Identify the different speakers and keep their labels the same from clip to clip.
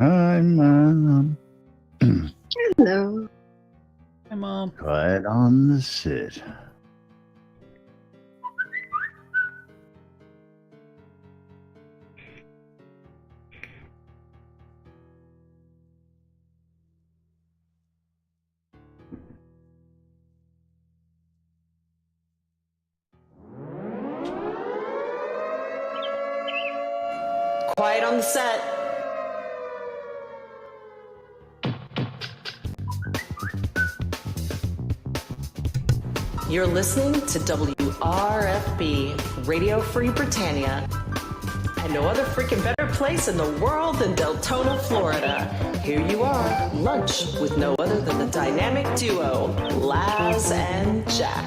Speaker 1: Hi, Mom.
Speaker 2: Hello.
Speaker 3: Hi, Mom.
Speaker 1: Quiet on the sit.
Speaker 4: Quiet on the set. You're listening to WRFB, Radio Free Britannia, and no other freaking better place in the world than Deltona, Florida. Here you are, lunch with no other than the dynamic duo, Laz and Jack.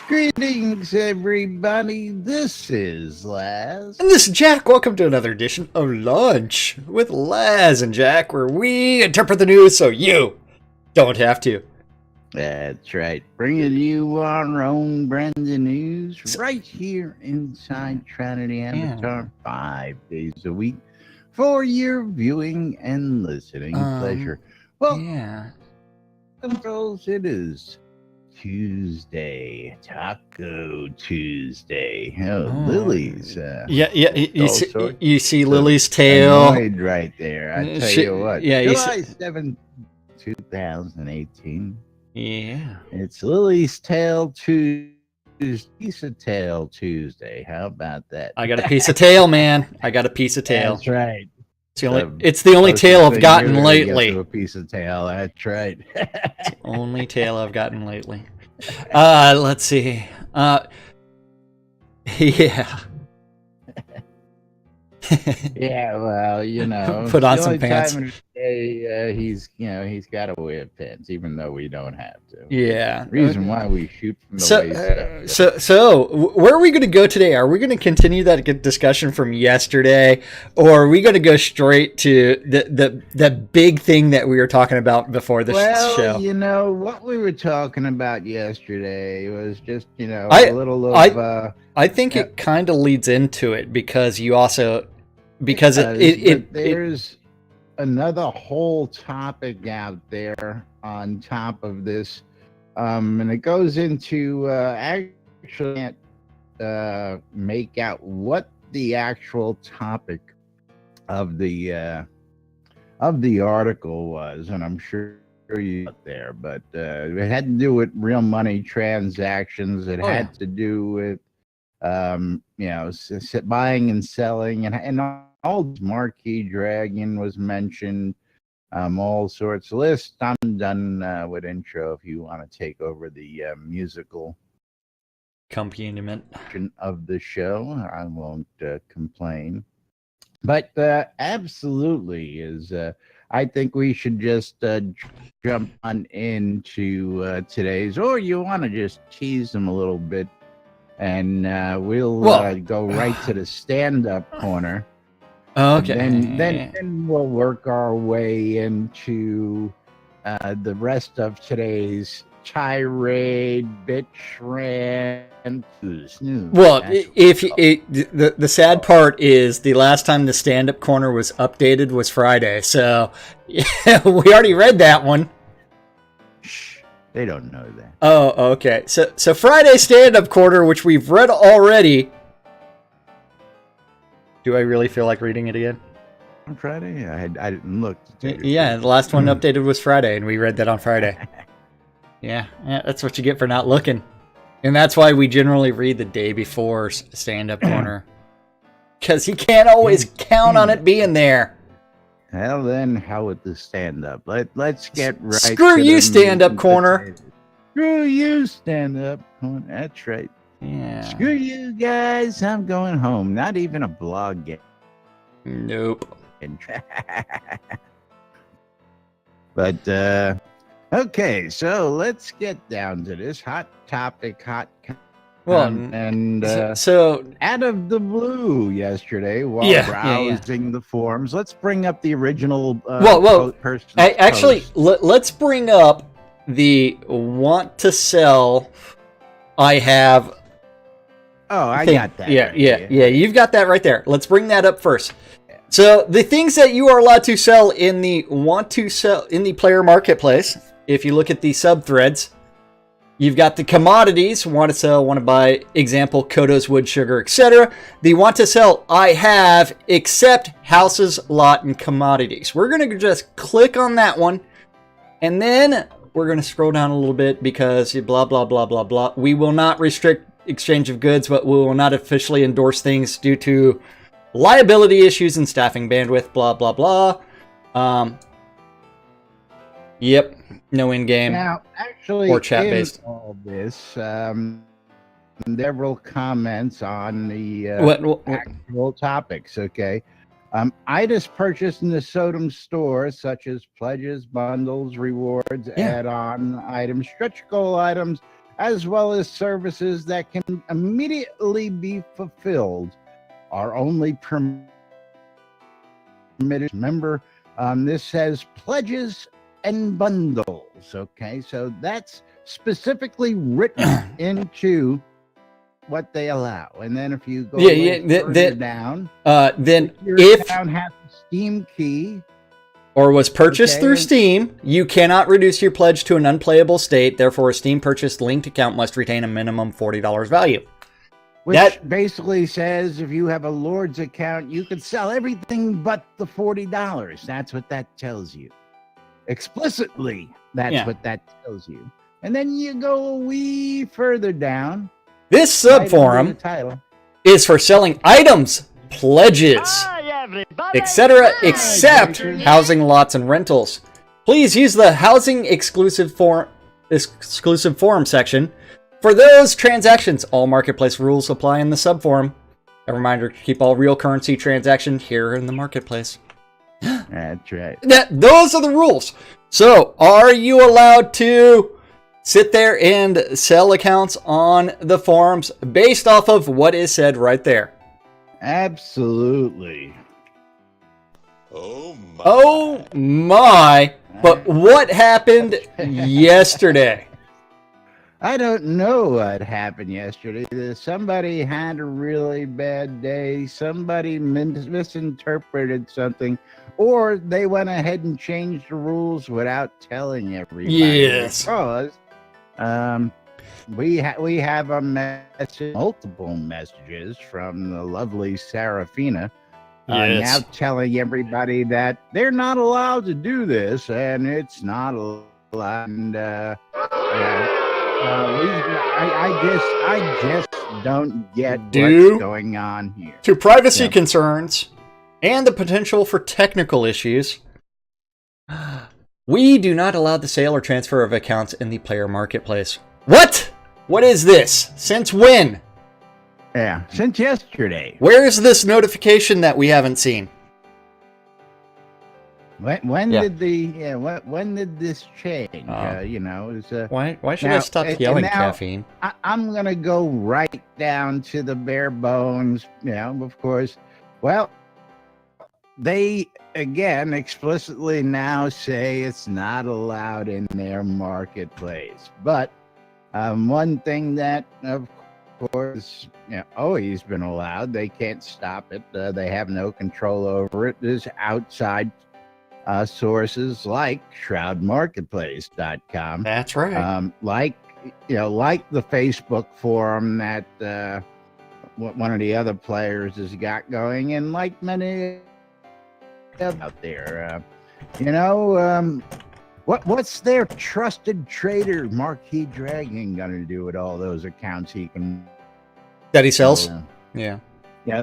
Speaker 1: Greetings, everybody. This is Laz.
Speaker 3: And this is Jack. Welcome to another edition of Lunch with Laz and Jack, where we interpret the news so you don't have to.
Speaker 1: That's right. Bringing you our own brand new news right here inside Trinity Avatar 5 days a week for your viewing and listening pleasure. Well,
Speaker 3: Yeah.
Speaker 1: girls, it is Tuesday, Taco Tuesday. Oh, Lily's.
Speaker 3: You see Lily's tail.
Speaker 1: Annoyed right there. I tell you what.
Speaker 3: Yeah,
Speaker 1: July 7th, 2018.
Speaker 3: Yeah.
Speaker 1: It's Lily's Tail Tuesday. Piece of Tail Tuesday. How about that?
Speaker 3: I got a piece of tail, man. I got a piece of tail.
Speaker 1: That's right.
Speaker 3: It's the only tail I've gotten lately.
Speaker 1: A piece of tail. That's right.
Speaker 3: Only tail I've gotten lately. Let's see. Yeah.
Speaker 1: Yeah, well, you know,
Speaker 3: Put on
Speaker 1: the
Speaker 3: some
Speaker 1: only
Speaker 3: pants.
Speaker 1: time of the day, he's got to wear pants, even though we don't have to.
Speaker 3: Yeah.
Speaker 1: Reason why we shoot from the waist.
Speaker 3: So, where are we going to go today? Are we going to continue that discussion from yesterday, or are we going to go straight to the big thing that we were talking about before the show?
Speaker 1: Well, you know, what we were talking about yesterday was just, a little of...
Speaker 3: I think it kind of leads into it because you also... Because
Speaker 1: there's another whole topic out there on top of this, and it goes into actually can't make out what the actual topic of the article was, and I'm sure you got there, but it had to do with real money transactions. It had to do with buying and selling, and all Marquee Dragon was mentioned, all sorts of lists. I'm done with intro. If you want to take over the musical
Speaker 3: accompaniment
Speaker 1: of the show, I won't complain. But absolutely is. I think we should just jump on into today's, or you want to just tease them a little bit. And we'll go right to the stand-up corner.
Speaker 3: Okay.
Speaker 1: Then we'll work our way into the rest of today's tirade, bitch, rant, snooze.
Speaker 3: Well, the sad part is the last time the stand-up corner was updated was Friday, so yeah, we already read that one.
Speaker 1: They don't know that.
Speaker 3: Oh, okay. So Friday stand-up corner, which we've read already. Do I really feel like reading it again?
Speaker 1: On Friday? I didn't look.
Speaker 3: Yeah, the last one updated was Friday, and we read that on Friday. Yeah, that's what you get for not looking. And that's why we generally read the day before stand-up corner. Because you can't always count on it being there.
Speaker 1: Well, then, how would the stand-up? Let's get right
Speaker 3: Screw
Speaker 1: to
Speaker 3: you, stand-up corner.
Speaker 1: Screw you, stand-up corner. That's right.
Speaker 3: Yeah.
Speaker 1: Screw you guys. I'm going home. Not even a blog yet.
Speaker 3: Nope.
Speaker 1: But, okay, so let's get down to this hot topic, so out of the blue yesterday while browsing the forums, let's bring up the original
Speaker 3: person. Let's bring up the want to sell, I have.
Speaker 1: Oh, I
Speaker 3: thing.
Speaker 1: got that.
Speaker 3: Yeah,
Speaker 1: right
Speaker 3: yeah,
Speaker 1: here.
Speaker 3: yeah. You've got that right there. Let's bring that up first. So the things that you are allowed to sell in the player marketplace, if you look at the subthreads, you've got the commodities, want to sell, want to buy, example, Kodos, wood, sugar, etc. The want to sell, I have, except houses, lot, and commodities. We're going to just click on that one, and then we're going to scroll down a little bit because blah, blah, blah, blah, blah. We will not restrict exchange of goods, but we will not officially endorse things due to liability issues and staffing bandwidth, blah, blah, blah. Yep, no in-game.
Speaker 1: Now, actually,
Speaker 3: or chat-based.
Speaker 1: in all this, several comments on the actual topics, okay? Items purchased in the Sodom store, such as pledges, bundles, rewards, add-on items, stretch goal items, as well as services that can immediately be fulfilled, are only permitted. Remember, this says pledges and bundles, okay? So that's specifically written into what they allow. And then if you go down,
Speaker 3: then
Speaker 1: your
Speaker 3: if
Speaker 1: account has a Steam key,
Speaker 3: or was purchased through Steam, you cannot reduce your pledge to an unplayable state. Therefore, a Steam purchased linked account must retain a minimum $40 value.
Speaker 1: which basically says if you have a Lord's account, you can sell everything but the $40. That's what that tells you. Explicitly, that's what that tells you. And then you go a wee further down.
Speaker 3: This subforum is for selling items, pledges, etc., except housing, lots, and rentals. Please use the housing exclusive forum section for those transactions. All marketplace rules apply in the subforum. A reminder to keep all real currency transactions here in the marketplace.
Speaker 1: That's right.
Speaker 3: Those are the rules. So, are you allowed to sit there and sell accounts on the forums based off of what is said right there?
Speaker 1: Absolutely.
Speaker 3: Oh my. But what happened yesterday?
Speaker 1: I don't know what happened yesterday. Somebody had a really bad day. Somebody misinterpreted something, or they went ahead and changed the rules without telling everybody.
Speaker 3: Yes.
Speaker 1: Because we have a message, multiple messages from the lovely Serafina. Now telling everybody that they're not allowed to do this, and it's not allowed. And I just don't get what's going on here.
Speaker 3: To privacy concerns and the potential for technical issues, we do not allow the sale or transfer of accounts in the player marketplace. What? What is this? Since when?
Speaker 1: Yeah, since yesterday.
Speaker 3: Where is this notification that we haven't seen?
Speaker 1: When did when did this change?
Speaker 3: Why should I stop yelling caffeine?
Speaker 1: I'm gonna go right down to the bare bones. Of course. Well, they again explicitly now say it's not allowed in their marketplace. But one thing that, of course, always been allowed, they can't stop it. They have no control over it. There's outside sources like shroudmarketplace.com.
Speaker 3: That's right.
Speaker 1: Like the Facebook forum that one of the other players has got going, and like many out there. What's their trusted trader Marquis Dragon gonna do with all those accounts he
Speaker 3: sells? Yeah.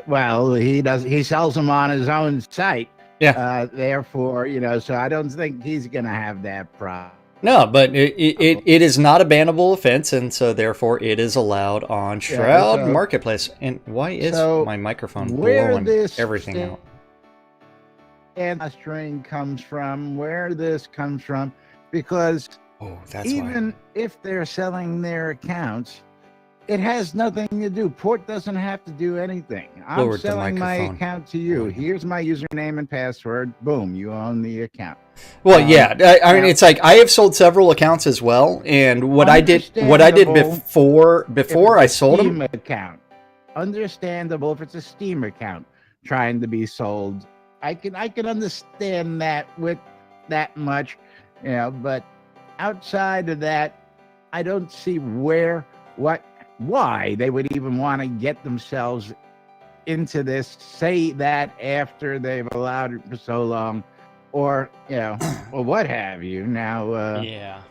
Speaker 1: Well, he sells them on his own site.
Speaker 3: Yeah.
Speaker 1: Therefore, so I don't think he's gonna have that problem.
Speaker 3: No, but it is not a bannable offense, and so therefore it is allowed on Shroud Marketplace. And why is my microphone blowing everything out?
Speaker 1: And the string comes from, where this comes from, because
Speaker 3: that's
Speaker 1: even if they're selling their accounts, It has nothing to do. Port doesn't have to do anything. I'm
Speaker 3: Lowered the
Speaker 1: selling my
Speaker 3: microphone.
Speaker 1: account to you. Here's my username and password. Boom, you own the account.
Speaker 3: Well, yeah. I mean, it's like I have sold several accounts as well, and what I did before I sold them.
Speaker 1: Account. Understandable if it's a Steam account trying to be sold. I can understand that with that much, you know. But outside of that, I don't see why they would even want to get themselves into this, say that after they've allowed it for so long, or, you know, or what have you. Now,
Speaker 3: yeah.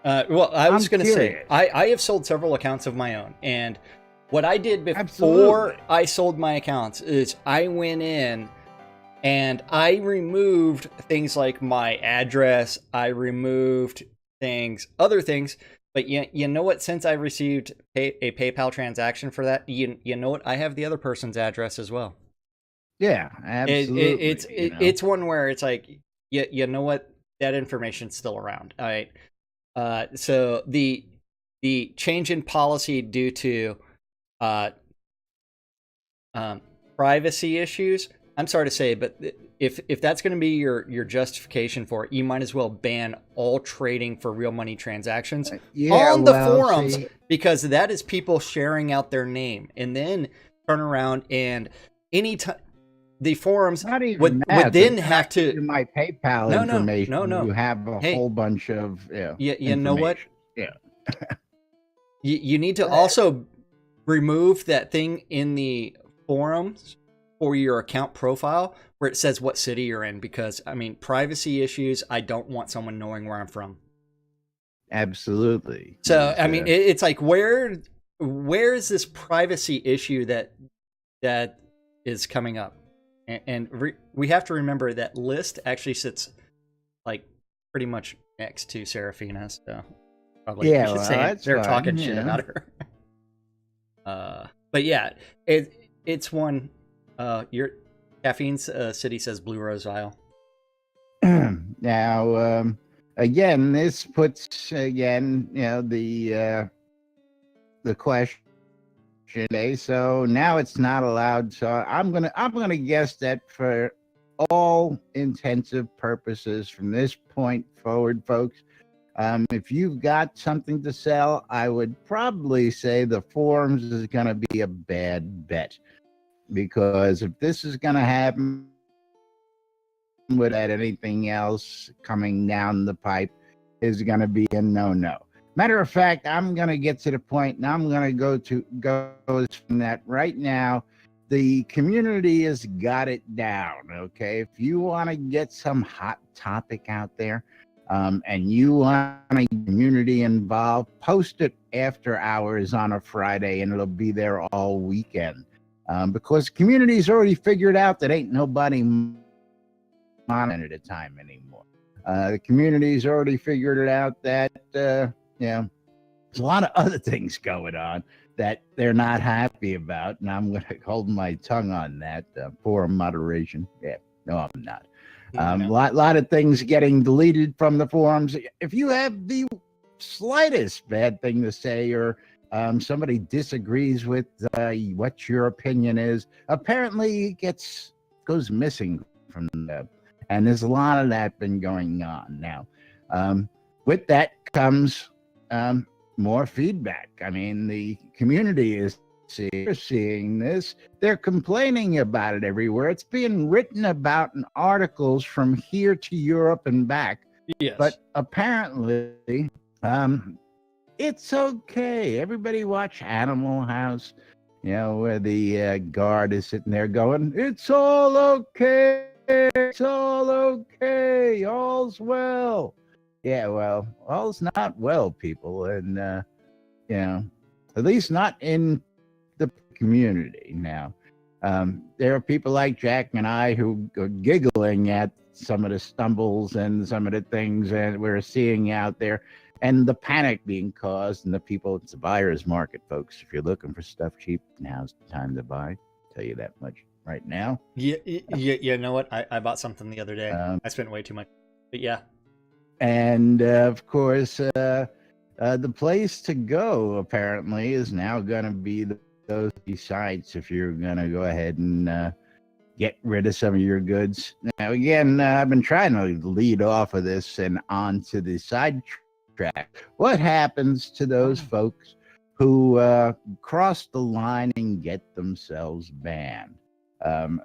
Speaker 3: Well, I was going to say, I have sold several accounts of my own, and what I did before I sold my accounts is I went in and I removed things like my address, I removed other things. But you know what? Since I received a PayPal transaction for that, you know what? I have the other person's address as well.
Speaker 1: Yeah, absolutely.
Speaker 3: It's one where it's like, you know what? That information's still around. All right. So the change in policy due to privacy issues. I'm sorry to say, but if that's going to be your justification for it, you might as well ban all trading for real money transactions on the forums, because that is people sharing out their name, and then turn around and anytime the forums would then have to
Speaker 1: my PayPal information.
Speaker 3: No.
Speaker 1: You have a whole bunch of
Speaker 3: you know what?
Speaker 1: Yeah.
Speaker 3: you need to also remove that thing in the forums for your account profile where it says what city you're in, because I mean, privacy issues, I don't want someone knowing where I'm from.
Speaker 1: Absolutely.
Speaker 3: So I mean, it's like where is this privacy issue that is coming up? And we have to remember that list actually sits like pretty much next to Seraphina, so probably should say they're talking shit about her. But yeah, it's one. Your Caffeine's City says Blue Rose Vial.
Speaker 1: Now, again, this puts the question. So now it's not allowed. So I'm gonna guess that for all intensive purposes from this point forward, folks, if you've got something to sell, I would probably say the forums is gonna be a bad bet. Because if this is going to happen without anything else coming down the pipe, is going to be a no-no. Matter of fact, I'm going to get to the point, and I'm going to go from that right now. The community has got it down, okay? If you want to get some hot topic out there, and you want a community involved, post it after hours on a Friday, and it'll be there all weekend. Because the community's already figured out that ain't nobody on at a time anymore. The community's already figured it out that, there's a lot of other things going on that they're not happy about. And I'm going to hold my tongue on that. Poor moderation. Yeah, no, I'm not. Lot of things getting deleted from the forums. If you have the slightest bad thing to say, or somebody disagrees with what your opinion is, apparently goes missing from them. And there's a lot of that been going on now. With that comes more feedback. I mean, the community is seeing this. They're complaining about it everywhere. It's being written about in articles from here to Europe and back.
Speaker 3: Yes.
Speaker 1: But apparently, it's okay. Everybody watch Animal House, where the guard is sitting there going, "It's all okay. It's all okay. All's well." Yeah, well, all's not well, people. And, at least not in the community now. There are people like Jack and I who are giggling at some of the stumbles and some of the things that we're seeing out there, and the panic being caused, and the people. It's a buyer's market, folks. If you're looking for stuff cheap, now's the time to buy. I'll tell you that much right now.
Speaker 3: Yeah, you know what? I bought something the other day. I spent way too much, but yeah.
Speaker 1: And of course, The place to go apparently is now going to be those sites if you're going to go ahead and get rid of some of your goods. Now, again, I've been trying to lead off of this and onto the side track. What happens to those folks who cross the line and get themselves banned?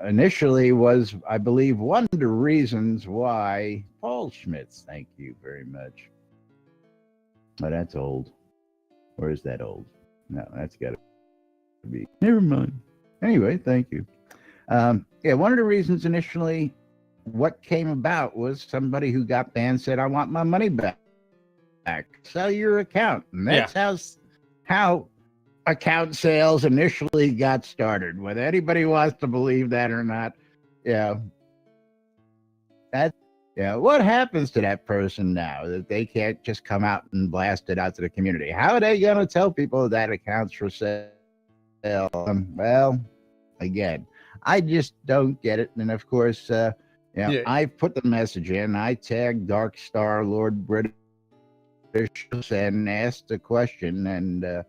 Speaker 1: Initially was, I believe, one of the reasons why Paul Schmitz, thank you very much. Oh, that's old. Or is that old? No, that's got to be. Never mind. Anyway, thank you. Yeah, one of the reasons initially what came about was somebody who got banned said, I want my money back. Sell your account. And that's how account sales initially got started. Whether anybody wants to believe that or not, what happens to that person now that they can't just come out and blast it out to the community? How are they going to tell people that account's for sale? Well, again, I just don't get it. And of course, I put the message in. I tagged Dark Star Lord British and asked the question. And,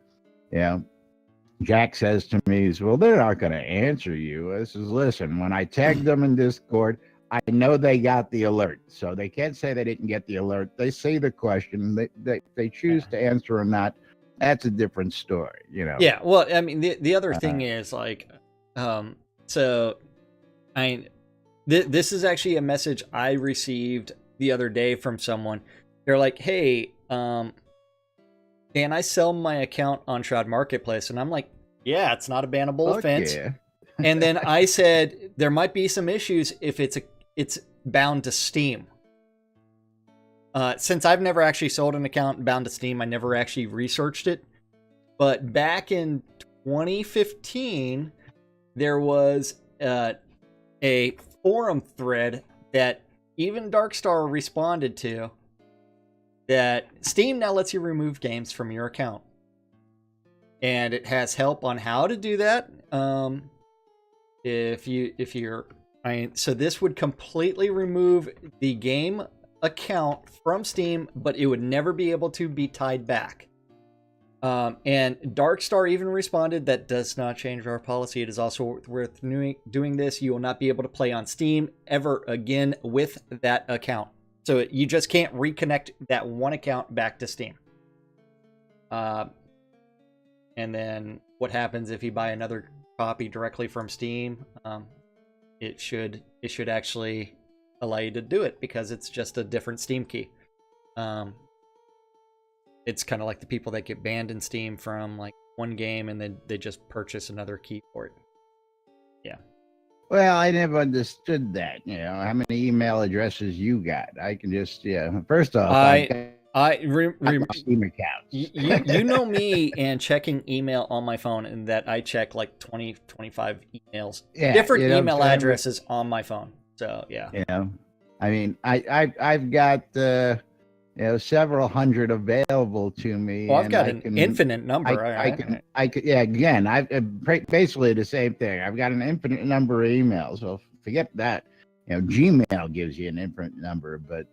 Speaker 1: Jack says to me, well, they're not going to answer you. I says, listen, when I tagged them in Discord, I know they got the alert. So they can't say they didn't get the alert. They say the question. They choose to answer or not. That's a different story,
Speaker 3: Yeah, well, I mean, the other thing is, like, so, this is actually a message I received the other day from someone. They're like, hey, can I sell my account on Shroud Marketplace? And I'm like, yeah, it's not a bannable offense. Yeah. And then I said, there might be some issues if it's bound to Steam. Since I've never actually sold an account bound to Steam, I never actually researched it. But back in 2015, there was a forum thread that even Darkstar responded to, that Steam now lets you remove games from your account. And it has help on how to do that. So this would completely remove the game account from Steam, but it would never be able to be tied back. And Darkstar even responded, that does not change our policy. It is also worth doing this. You will not be able to play on Steam ever again with that account. So you just can't reconnect that one account back to Steam. And then what happens if you buy another copy directly from Steam? It should actually allow you to do it because it's just a different Steam key. It's kind of like the people that get banned in Steam from like one game and then they just purchase another key for it. Yeah.
Speaker 1: Well, I never understood that. How many email addresses you got? I can just, first off,
Speaker 3: I
Speaker 1: Steam accounts.
Speaker 3: you know me and checking email on my phone, and that I check like 20, 25 emails, different email addresses on my phone. So, yeah.
Speaker 1: I mean, I've got, several hundred available to me.
Speaker 3: Well, I've got an infinite number.
Speaker 1: I could, again, basically the same thing. I've got an infinite number of emails. So forget that. Gmail gives you an infinite number, but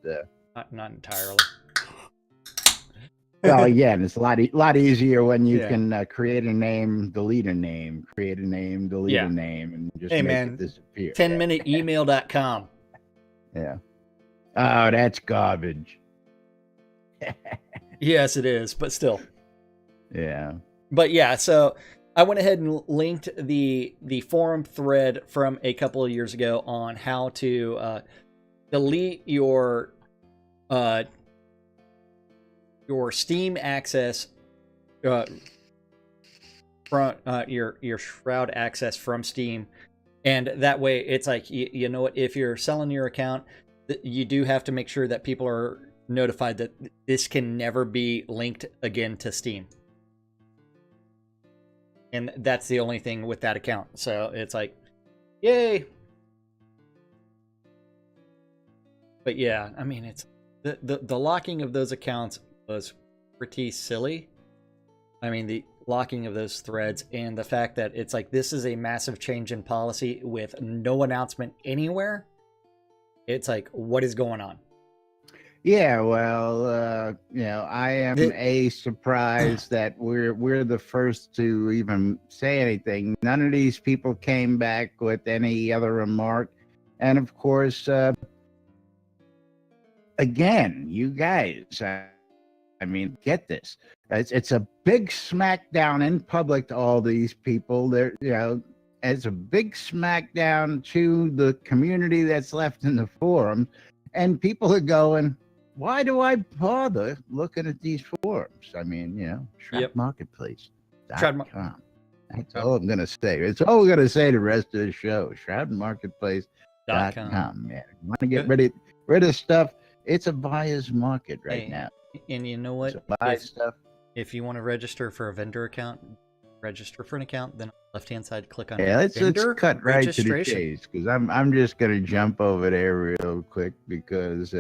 Speaker 3: not entirely.
Speaker 1: Well, again, it's a lot easier when you can create a name, delete a name, create a name, delete a name, and just make it disappear.
Speaker 3: 10minuteemail.com.
Speaker 1: Yeah. Oh, that's garbage.
Speaker 3: Yes, it is, but still.
Speaker 1: Yeah.
Speaker 3: But yeah, so I went ahead and linked the forum thread from a couple of years ago on how to delete your Steam access from your Shroud access from Steam, and that way it's like you know what, if you're selling your account, you do have to make sure that people are notified that this can never be linked again to Steam. And that's the only thing with that account. So it's like, yay. But yeah, I mean, it's the locking of those accounts was pretty silly. I mean, the locking of those threads and the fact that it's like, this is a massive change in policy with no announcement anywhere. It's like, what is going on?
Speaker 1: Yeah, well, I am surprised that we're the first to even say anything. None of these people came back with any other remark, and of course, again, you guys, I mean, get this. It's a big smackdown in public to all these people. It's a big smackdown to the community that's left in the forum, and people are going, why do I bother looking at these forums? I mean, Shroud Marketplace.com. That's all I'm going to say. It's all we're going to say the rest of the show. ShroudMarketplace.com. Man, you want to get rid of stuff? It's a buyer's market right now.
Speaker 3: And you know what? If you want to register for a vendor account, register for an account, then on the left-hand side, click on
Speaker 1: let's cut right to the chase, because I'm just going to jump over there real quick, because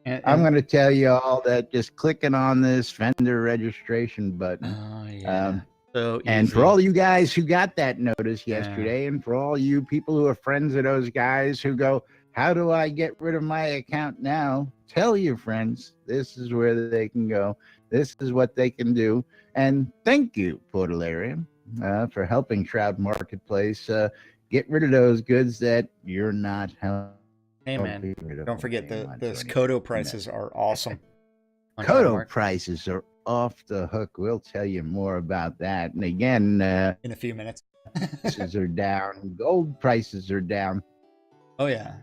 Speaker 1: I'm going to tell you all that just clicking on this vendor registration button.
Speaker 3: Oh, yeah. So
Speaker 1: and for all you guys who got that notice yesterday, and for all you people who are friends of those guys who go, how do I get rid of my account now? Tell your friends, this is where they can go. This is what they can do. And thank you, Portalarium, for helping Shroud Marketplace get rid of those goods that you're not helping.
Speaker 3: Hey, man, don't forget those Kodo prices are awesome.
Speaker 1: Kodo prices are off the hook. We'll tell you more about that. And again,
Speaker 3: in a few minutes.
Speaker 1: prices are down. Gold prices are down.
Speaker 3: Oh, yeah.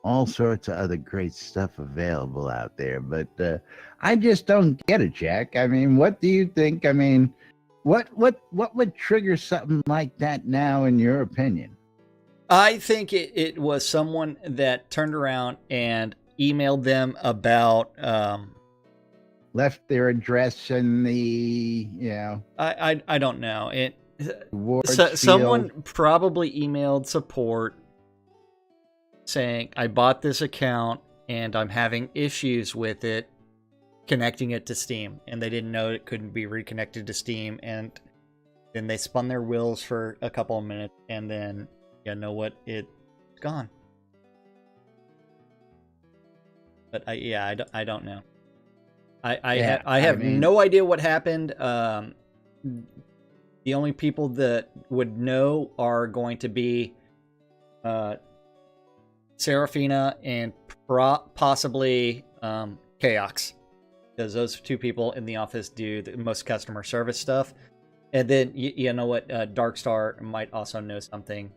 Speaker 1: All sorts of other great stuff available out there. But I just don't get it, Jack. I mean, what do you think? I mean, what would trigger something like that now, in your opinion?
Speaker 3: I think it was someone that turned around and emailed them about...
Speaker 1: left their address in the,
Speaker 3: I don't know. Someone probably emailed support saying, I bought this account and I'm having issues with it, connecting it to Steam. And they didn't know it couldn't be reconnected to Steam. And then they spun their wheels for a couple of minutes, and then, you know what, it's gone. But I don't know. I have no idea what happened. The only people that would know are going to be Serafina and possibly Chaos, because those two people in the office do the most customer service stuff. And then you know what, Darkstar might also know something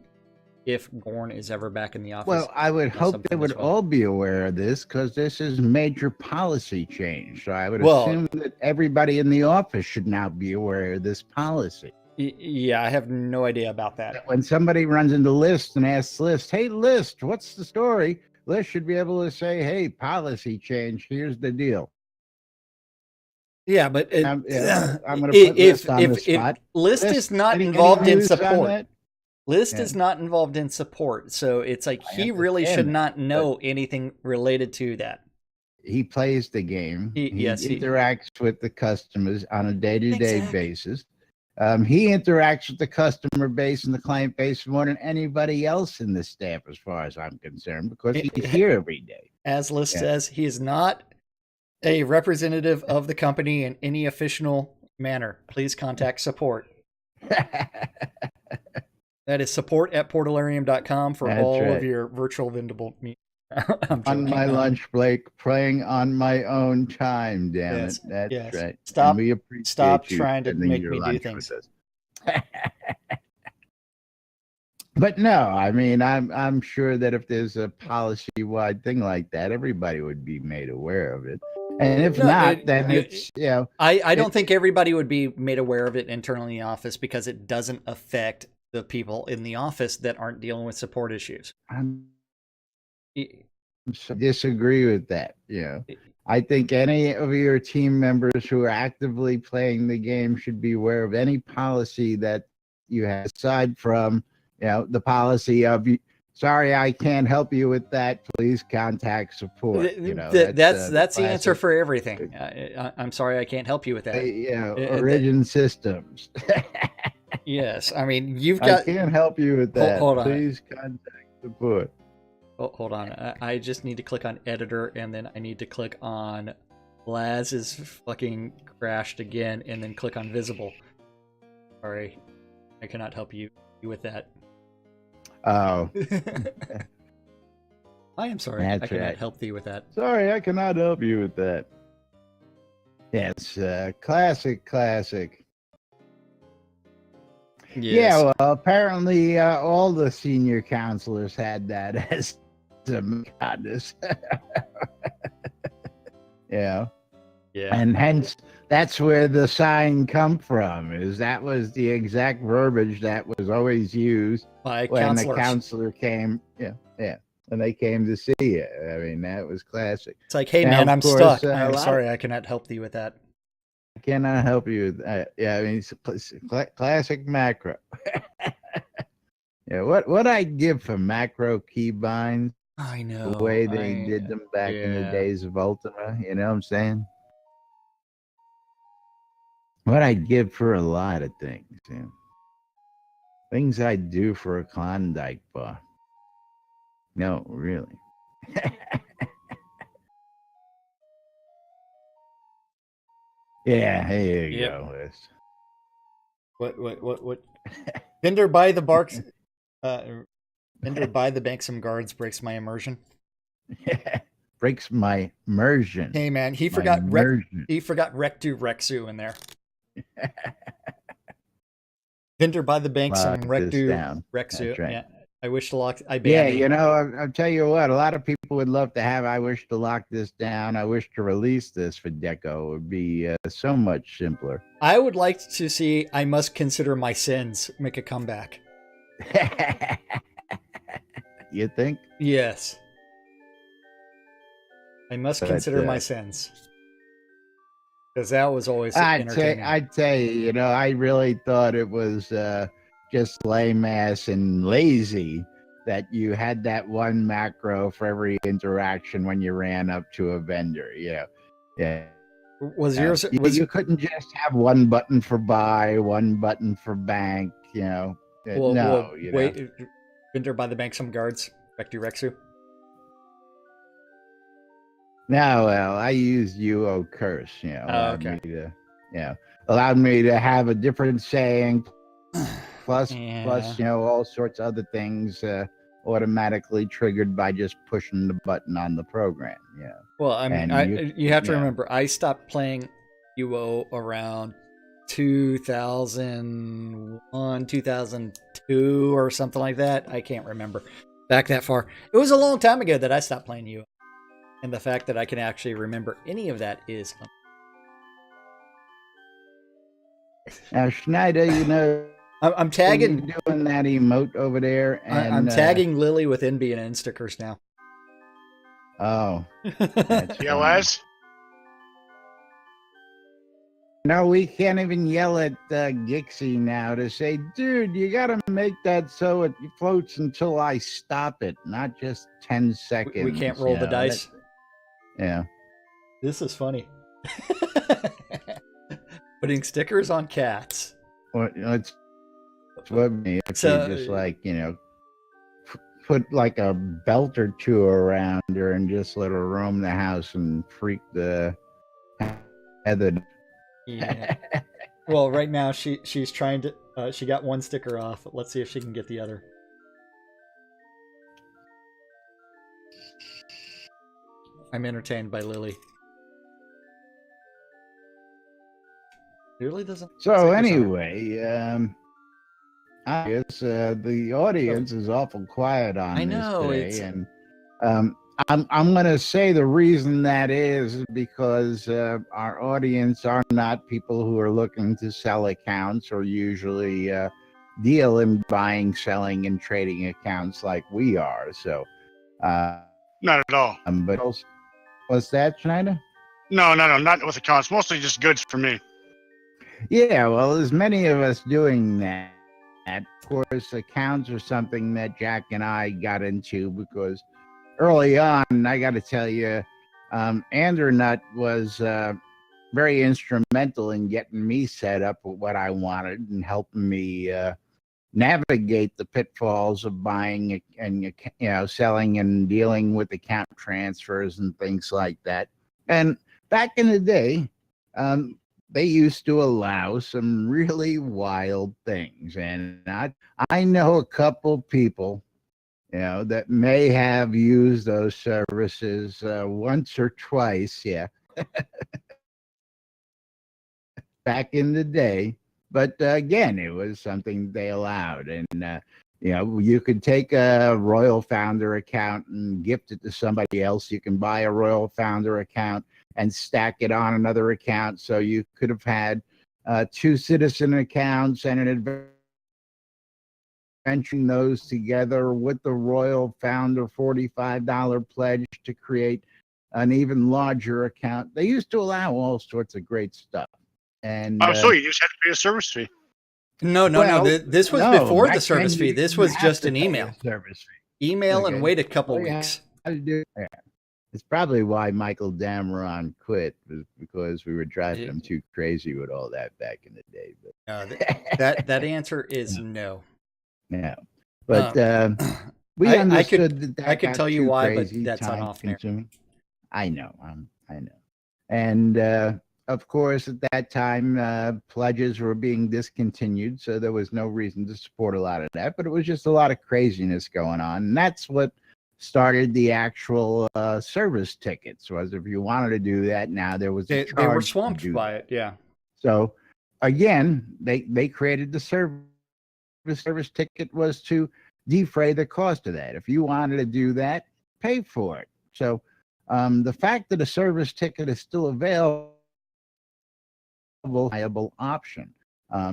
Speaker 3: if Gorn is ever back in the office.
Speaker 1: Well, I would hope they would all be aware of this, because this is major policy change. So I would assume that everybody in the office should now be aware of this policy.
Speaker 3: Yeah, I have no idea about that.
Speaker 1: When somebody runs into List and asks List, hey, List, what's the story? List should be able to say, hey, policy change, here's the deal.
Speaker 3: Yeah, but
Speaker 1: I'm going to put List on the spot.
Speaker 3: List is not involved in support. List is not involved in support, so it's like he really should not know anything related to that.
Speaker 1: He plays the game. He interacts with the customers on a day-to-day basis. He interacts with the customer base and the client base more than anybody else in the staff, as far as I'm concerned, because he's here every day.
Speaker 3: As List says, he is not a representative of the company in any official manner. Please contact support. That is support@portalarium.com for all of your virtual vendable meetings.
Speaker 1: On my lunch break, playing on my own time, damn it. That's right.
Speaker 3: Stop trying to make me do things.
Speaker 1: But no, I mean, I'm sure that if there's a policy-wide thing like that, everybody would be made aware of it. And if
Speaker 3: I don't think everybody would be made aware of it internally in the office, because it doesn't affect the people in the office that aren't dealing with support issues.
Speaker 1: Disagree with that. I think any of your team members who are actively playing the game should be aware of any policy that you have, aside from the policy of, sorry, I can't help you with that, please contact support.
Speaker 3: That's the answer for everything. I'm sorry, I can't help you with that.
Speaker 1: Origin Systems.
Speaker 3: Yes, I mean, I
Speaker 1: can't help you with that.
Speaker 3: Hold on.
Speaker 1: Please contact support.
Speaker 3: Oh, hold on. I just need to click on editor, and then I need to click on Laz is fucking crashed again, and then click on visible. Sorry, I cannot help you with that.
Speaker 1: Oh,
Speaker 3: I am sorry.
Speaker 1: That's
Speaker 3: I cannot
Speaker 1: right.
Speaker 3: help thee with that.
Speaker 1: sorry, I cannot help you with that. Yes, classic.
Speaker 3: Yes.
Speaker 1: Yeah, well, apparently all the senior counselors had that as some kindness. Yeah.
Speaker 3: Yeah.
Speaker 1: And hence, that's where the sign come from, is that was the exact verbiage that was always used
Speaker 3: By
Speaker 1: when the
Speaker 3: counselors.
Speaker 1: counselor came, when they came to see you. I mean, that was classic.
Speaker 3: It's like, hey
Speaker 1: Now,
Speaker 3: man,
Speaker 1: of
Speaker 3: I'm
Speaker 1: course,
Speaker 3: stuck.
Speaker 1: a
Speaker 3: I'm
Speaker 1: lot-
Speaker 3: sorry, I cannot help thee with that.
Speaker 1: I cannot help you with that. Yeah, I mean, it's a classic macro. Yeah, what I'd give for macro keybinds,
Speaker 3: I know.
Speaker 1: the way they did them back in the
Speaker 3: yeah.
Speaker 1: days of Ultima, you know what I'm saying? What I'd give for a lot of things, yeah. Things I'd do for a Klondike bar. No, really. Yeah, here you
Speaker 3: Yep.
Speaker 1: go. Liz.
Speaker 3: What? Vendor by the barks. Vendor by the bank some guards breaks my immersion.
Speaker 1: Breaks my immersion.
Speaker 3: Hey man, he
Speaker 1: My
Speaker 3: forgot
Speaker 1: immersion.
Speaker 3: Rectu Rexu in there. Vendor by the bank some
Speaker 1: Lock this
Speaker 3: Rectu
Speaker 1: down.
Speaker 3: Rexu.
Speaker 1: That's right.
Speaker 3: Yeah, I wish to lock. I
Speaker 1: Yeah,
Speaker 3: banned
Speaker 1: you know, I'll tell you what, a lot of people would love to have, I wish to lock this down. I wish to release this for Deco. It would be so much simpler.
Speaker 3: I would like to see I must consider my sins make a comeback.
Speaker 1: You think?
Speaker 3: Yes. I must
Speaker 1: But,
Speaker 3: consider my sins. Because that was always entertaining.
Speaker 1: I'd say, you know, I really thought it was just lame ass and lazy that you had that one macro for every interaction when you ran up to a vendor. Yeah.
Speaker 3: Was yours
Speaker 1: You couldn't just have one button for buy, one button for bank, you know.
Speaker 3: wait, vendor by the bank some guards. Rectu Rexu.
Speaker 1: No, well, I used UO curse, you know,
Speaker 3: okay.
Speaker 1: allowed me to have a different saying, plus,
Speaker 3: Yeah.
Speaker 1: you know, all sorts of other things automatically triggered by just pushing the button on the program. Yeah.
Speaker 3: Well, I mean, you have to remember, I stopped playing UO around 2001, 2002, or something like that. I can't remember. Back that far. It was a long time ago that I stopped playing UO. And the fact that I can actually remember any of that is...
Speaker 1: Now, Schneider, you know...
Speaker 3: I'm tagging...
Speaker 1: You're doing that emote over there. And,
Speaker 3: I'm tagging Lily with NBNN stickers now.
Speaker 1: Oh.
Speaker 5: Yeah, Les?
Speaker 1: No, we can't even yell at Gixie now to say, dude, you got to make that so it floats until I stop it, not just 10 seconds.
Speaker 3: We can't roll the dice.
Speaker 1: Yeah.
Speaker 3: This is funny. Putting stickers on cats.
Speaker 1: Well, it's what me. If you just like, you know, put like a belt or two around her and just let her roam the house and freak the heather.
Speaker 3: Yeah. Well, right now she's trying to. She got one sticker off. Let's see if she can get the other. I'm entertained by Lily. Lily doesn't.
Speaker 1: So anyway, I guess the audience is awful quiet on this today, and I'm going to say the reason that is because our audience are not people who are looking to sell accounts or usually deal in buying, selling, and trading accounts like we are. So,
Speaker 5: not at all.
Speaker 1: But what's that, Schneider?
Speaker 5: No, not with accounts. Mostly just goods for me.
Speaker 1: Yeah, well, there's many of us doing that. Of course, accounts are something that Jack and I got into because early on, I got to tell you, Andernut was very instrumental in getting me set up with what I wanted and helping me, navigate the pitfalls of buying and selling and dealing with account transfers and things like that. And back in the day, they used to allow some really wild things, and I know a couple people, that may have used those services once or twice, yeah, back in the day. But again, it was something they allowed, and you could take a Royal Founder account and gift it to somebody else. You can buy a Royal Founder account and stack it on another account, so you could have had 2 citizen accounts and an adventuring those together with the Royal Founder $45 pledge to create an even larger account. They used to allow all sorts of great stuff. And
Speaker 5: so you just had to pay a service fee.
Speaker 3: No. This was before the service fee. This was just an email.
Speaker 1: Service fee.
Speaker 3: Email and wait a couple weeks.
Speaker 1: Yeah. It's probably why Michael Dameron quit, was because we were driving him too crazy with all that back in the day. But
Speaker 3: that answer is no.
Speaker 1: Yeah, but we understood that
Speaker 3: I could tell you why, but that's on off air.
Speaker 1: I know, and of course, at that time, pledges were being discontinued, so there was no reason to support a lot of that. But it was just a lot of craziness going on, and that's what started the actual service tickets. Was if you wanted to do that, now there was a charge.
Speaker 3: They were swamped by it, yeah.
Speaker 1: So again, they created the service. The service ticket was to defray the cost of that. If you wanted to do that, pay for it. So the fact that a service ticket is still available, viable option,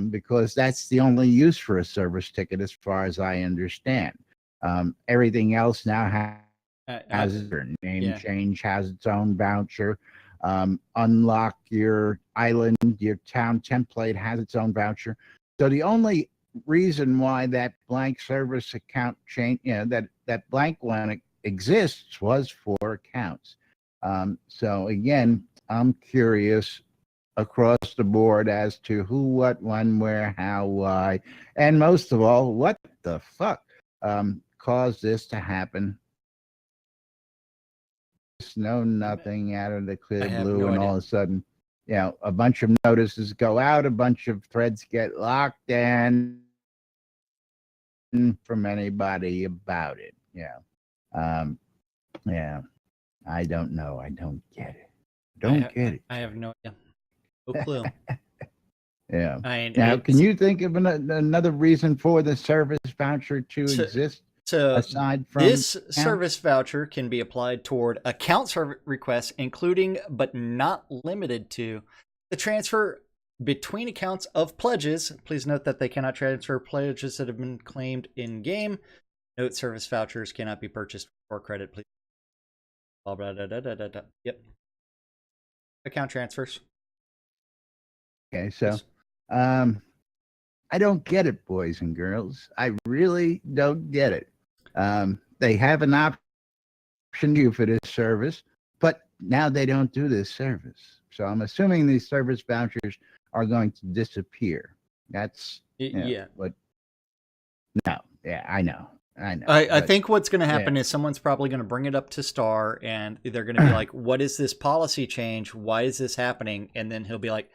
Speaker 1: because that's the only use for a service ticket, as far as I understand. Everything else now has its name change, has its own voucher. Unlock your island, your town template has its own voucher. So the only reason why that blank service account change, that blank one exists, was for accounts. So again, I'm curious across the board as to who, what, when, where, how, why, and most of all, what the fuck caused this to happen. Know nothing out of the clear blue, and all of a sudden, a bunch of notices go out, a bunch of threads get locked, and from anybody about it. I don't know. I don't get it. Get it.
Speaker 3: I have no idea. No clue.
Speaker 1: Yeah. Now, can you think of another reason for the service voucher to exist?
Speaker 3: So
Speaker 1: aside from
Speaker 3: this service voucher can be applied toward account service requests, including but not limited to the transfer between accounts of pledges. Please note that they cannot transfer pledges that have been claimed in game. Note service vouchers cannot be purchased for credit. Please. Yep. Account transfers.
Speaker 1: Okay, so I don't get it, boys and girls. I really don't get it. They have an option for this service, but now they don't do this service. So I'm assuming these service vouchers are going to disappear. That's what. No, I know.
Speaker 3: I think what's going to happen is someone's probably going to bring it up to Star, and they're going to be like, "What is this policy change? Why is this happening?" And then he'll be like,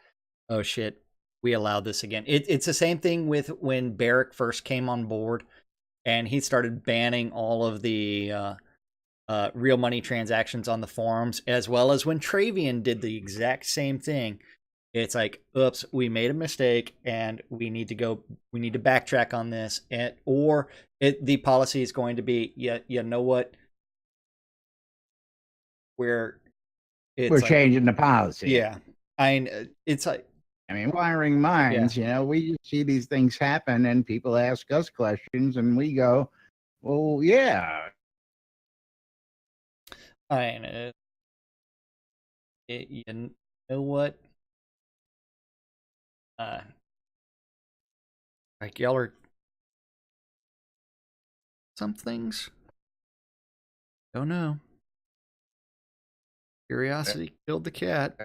Speaker 3: "Oh shit, we allowed this again." It's the same thing with when Barrick first came on board, and he started banning all of the real money transactions on the forums, as well as when Travian did the exact same thing. It's like, oops, we made a mistake, and we need to backtrack on this, the policy is going to be, you know what? We're
Speaker 1: changing the policy.
Speaker 3: Yeah, it's like,
Speaker 1: wiring minds. We see these things happen, and people ask us questions, and we go, "Well, yeah."
Speaker 3: You know what? Like, y'all are some things. Don't know. Curiosity killed the cat.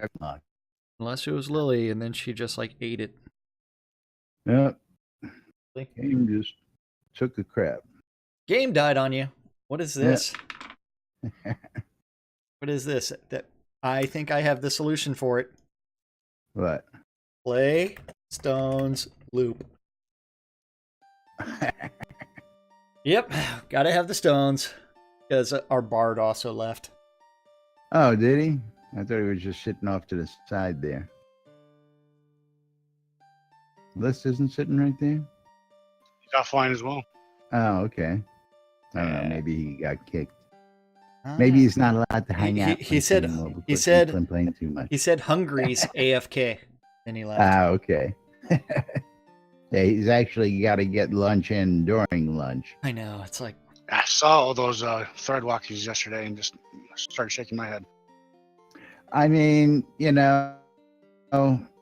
Speaker 3: Unless it was Lily, and then she just ate it.
Speaker 1: Yep. Game just took a crap.
Speaker 3: Game died on you. What is this?
Speaker 1: Yeah.
Speaker 3: What is this? That I think I have the solution for it.
Speaker 1: What?
Speaker 3: Play Stones Loop. Yep, gotta have the Stones because our Bard also left.
Speaker 1: Oh, did he? I thought he was just sitting off to the side there. List isn't sitting right there?
Speaker 5: He's offline as well.
Speaker 1: Oh, okay. I don't know.
Speaker 3: Yeah.
Speaker 1: Maybe he got kicked. Maybe he's not allowed to hang out.
Speaker 3: He
Speaker 1: with
Speaker 3: said.
Speaker 1: anymore
Speaker 3: He
Speaker 1: because
Speaker 3: said.
Speaker 1: he's been playing too much.
Speaker 3: He said Hungary's AFK, and he left.
Speaker 1: Ah, okay. Yeah, he's actually got to get lunch in during lunch.
Speaker 3: I know. It's like
Speaker 5: I saw all those thread walkies yesterday and just started shaking my head.
Speaker 1: I mean,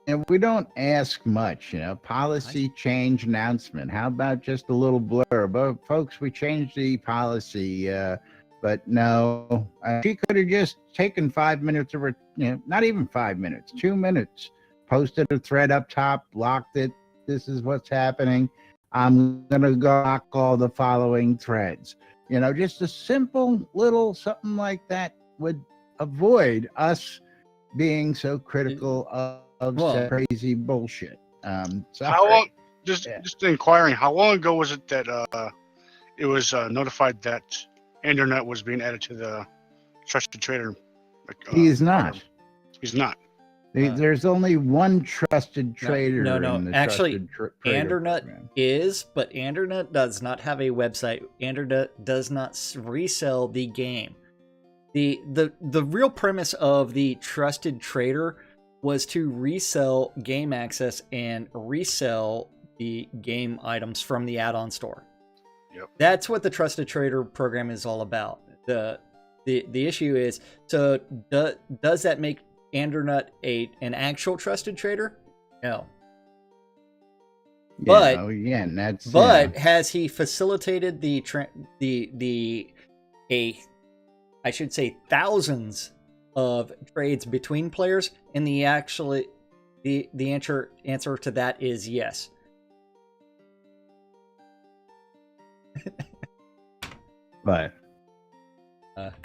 Speaker 1: and we don't ask much, policy change announcement. How about just a little blurb? Oh, folks, we changed the policy, but no, she could have just taken 5 minutes of her, not even 5 minutes, 2 minutes, posted a thread up top, blocked it. This is what's happening. I'm going to go block all the following threads. Just a simple little something like that would avoid us being so critical of crazy bullshit. So
Speaker 5: How long? Just inquiring. How long ago was it that it was notified that NBNN was being added to the trusted trader?
Speaker 1: He's not.
Speaker 5: He's not.
Speaker 1: There's only one trusted trader.
Speaker 3: No.
Speaker 1: In the
Speaker 3: Actually,
Speaker 1: NBNN
Speaker 3: NBNN is, but NBNN does not have a website. NBNN does not resell the game. The real premise of the trusted trader was to resell game access and resell the game items from the add-on store.
Speaker 5: Yep.
Speaker 3: That's what the trusted trader program is all about. The issue is, so does that make NBNN an actual trusted trader? No.
Speaker 1: Yeah, that's.
Speaker 3: But has he facilitated I should say thousands of trades between players? And the answer to that is yes.
Speaker 1: But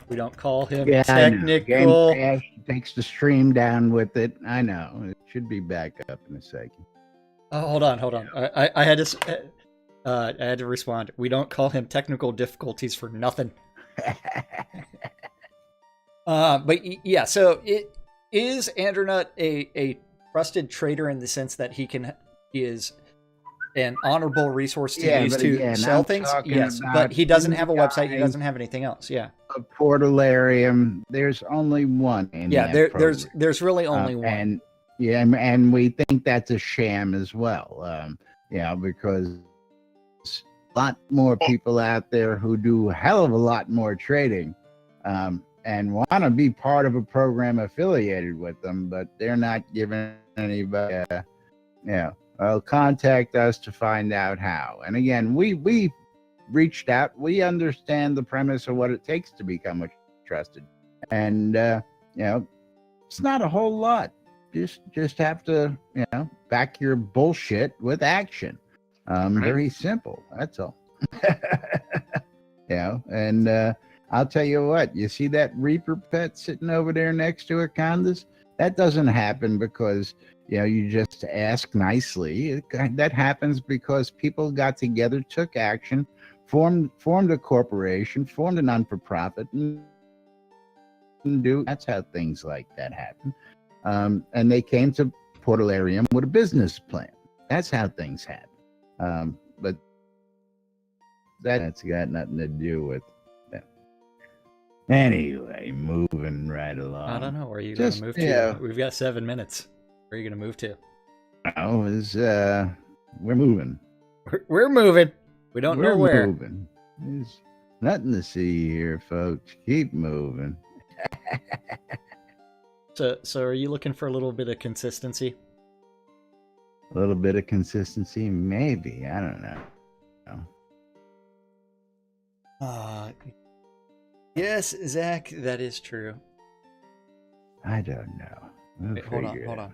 Speaker 3: we don't call him
Speaker 1: technical.
Speaker 3: technical.
Speaker 1: Game crash, takes the stream down with it. I know it should be back up in a second.
Speaker 3: Oh, hold on. I had to respond. We don't call him technical difficulties for nothing. But yeah, so is NBNN a trusted trader in the sense that he is an honorable resource to use to sell things? Yes, but he doesn't have a website. He doesn't have anything else. Yeah.
Speaker 1: A portalarium. There's only one.
Speaker 3: There's really only one.
Speaker 1: And we think that's a sham as well. Because a lot more people out there who do a hell of a lot more trading. And want to be part of a program affiliated with them, but they're not giving anybody, contact us to find out how. And again, we reached out. We understand the premise of what it takes to become a trusted. And, it's not a whole lot. Just have to, back your bullshit with action. Very simple. That's all. I'll tell you what, you see that Reaper pet sitting over there next to Acondas? That doesn't happen because, you just ask nicely. That happens because people got together, took action, formed a corporation, formed a non-for-profit, that's how things like that happen. And they came to Portalarium with a business plan. That's how things happen. But that's got nothing to do with. Anyway, moving right along.
Speaker 3: I don't know. Where are you going to move to? We've got 7 minutes. Where are you going to move to?
Speaker 1: We're moving.
Speaker 3: We're moving. We don't know where.
Speaker 1: Moving. There's nothing to see here, folks. Keep moving.
Speaker 3: So are you looking for a little bit of consistency?
Speaker 1: A little bit of consistency, maybe. I don't know.
Speaker 3: Yes, Zach, that is true.
Speaker 1: I don't know.
Speaker 3: Wait, hold on.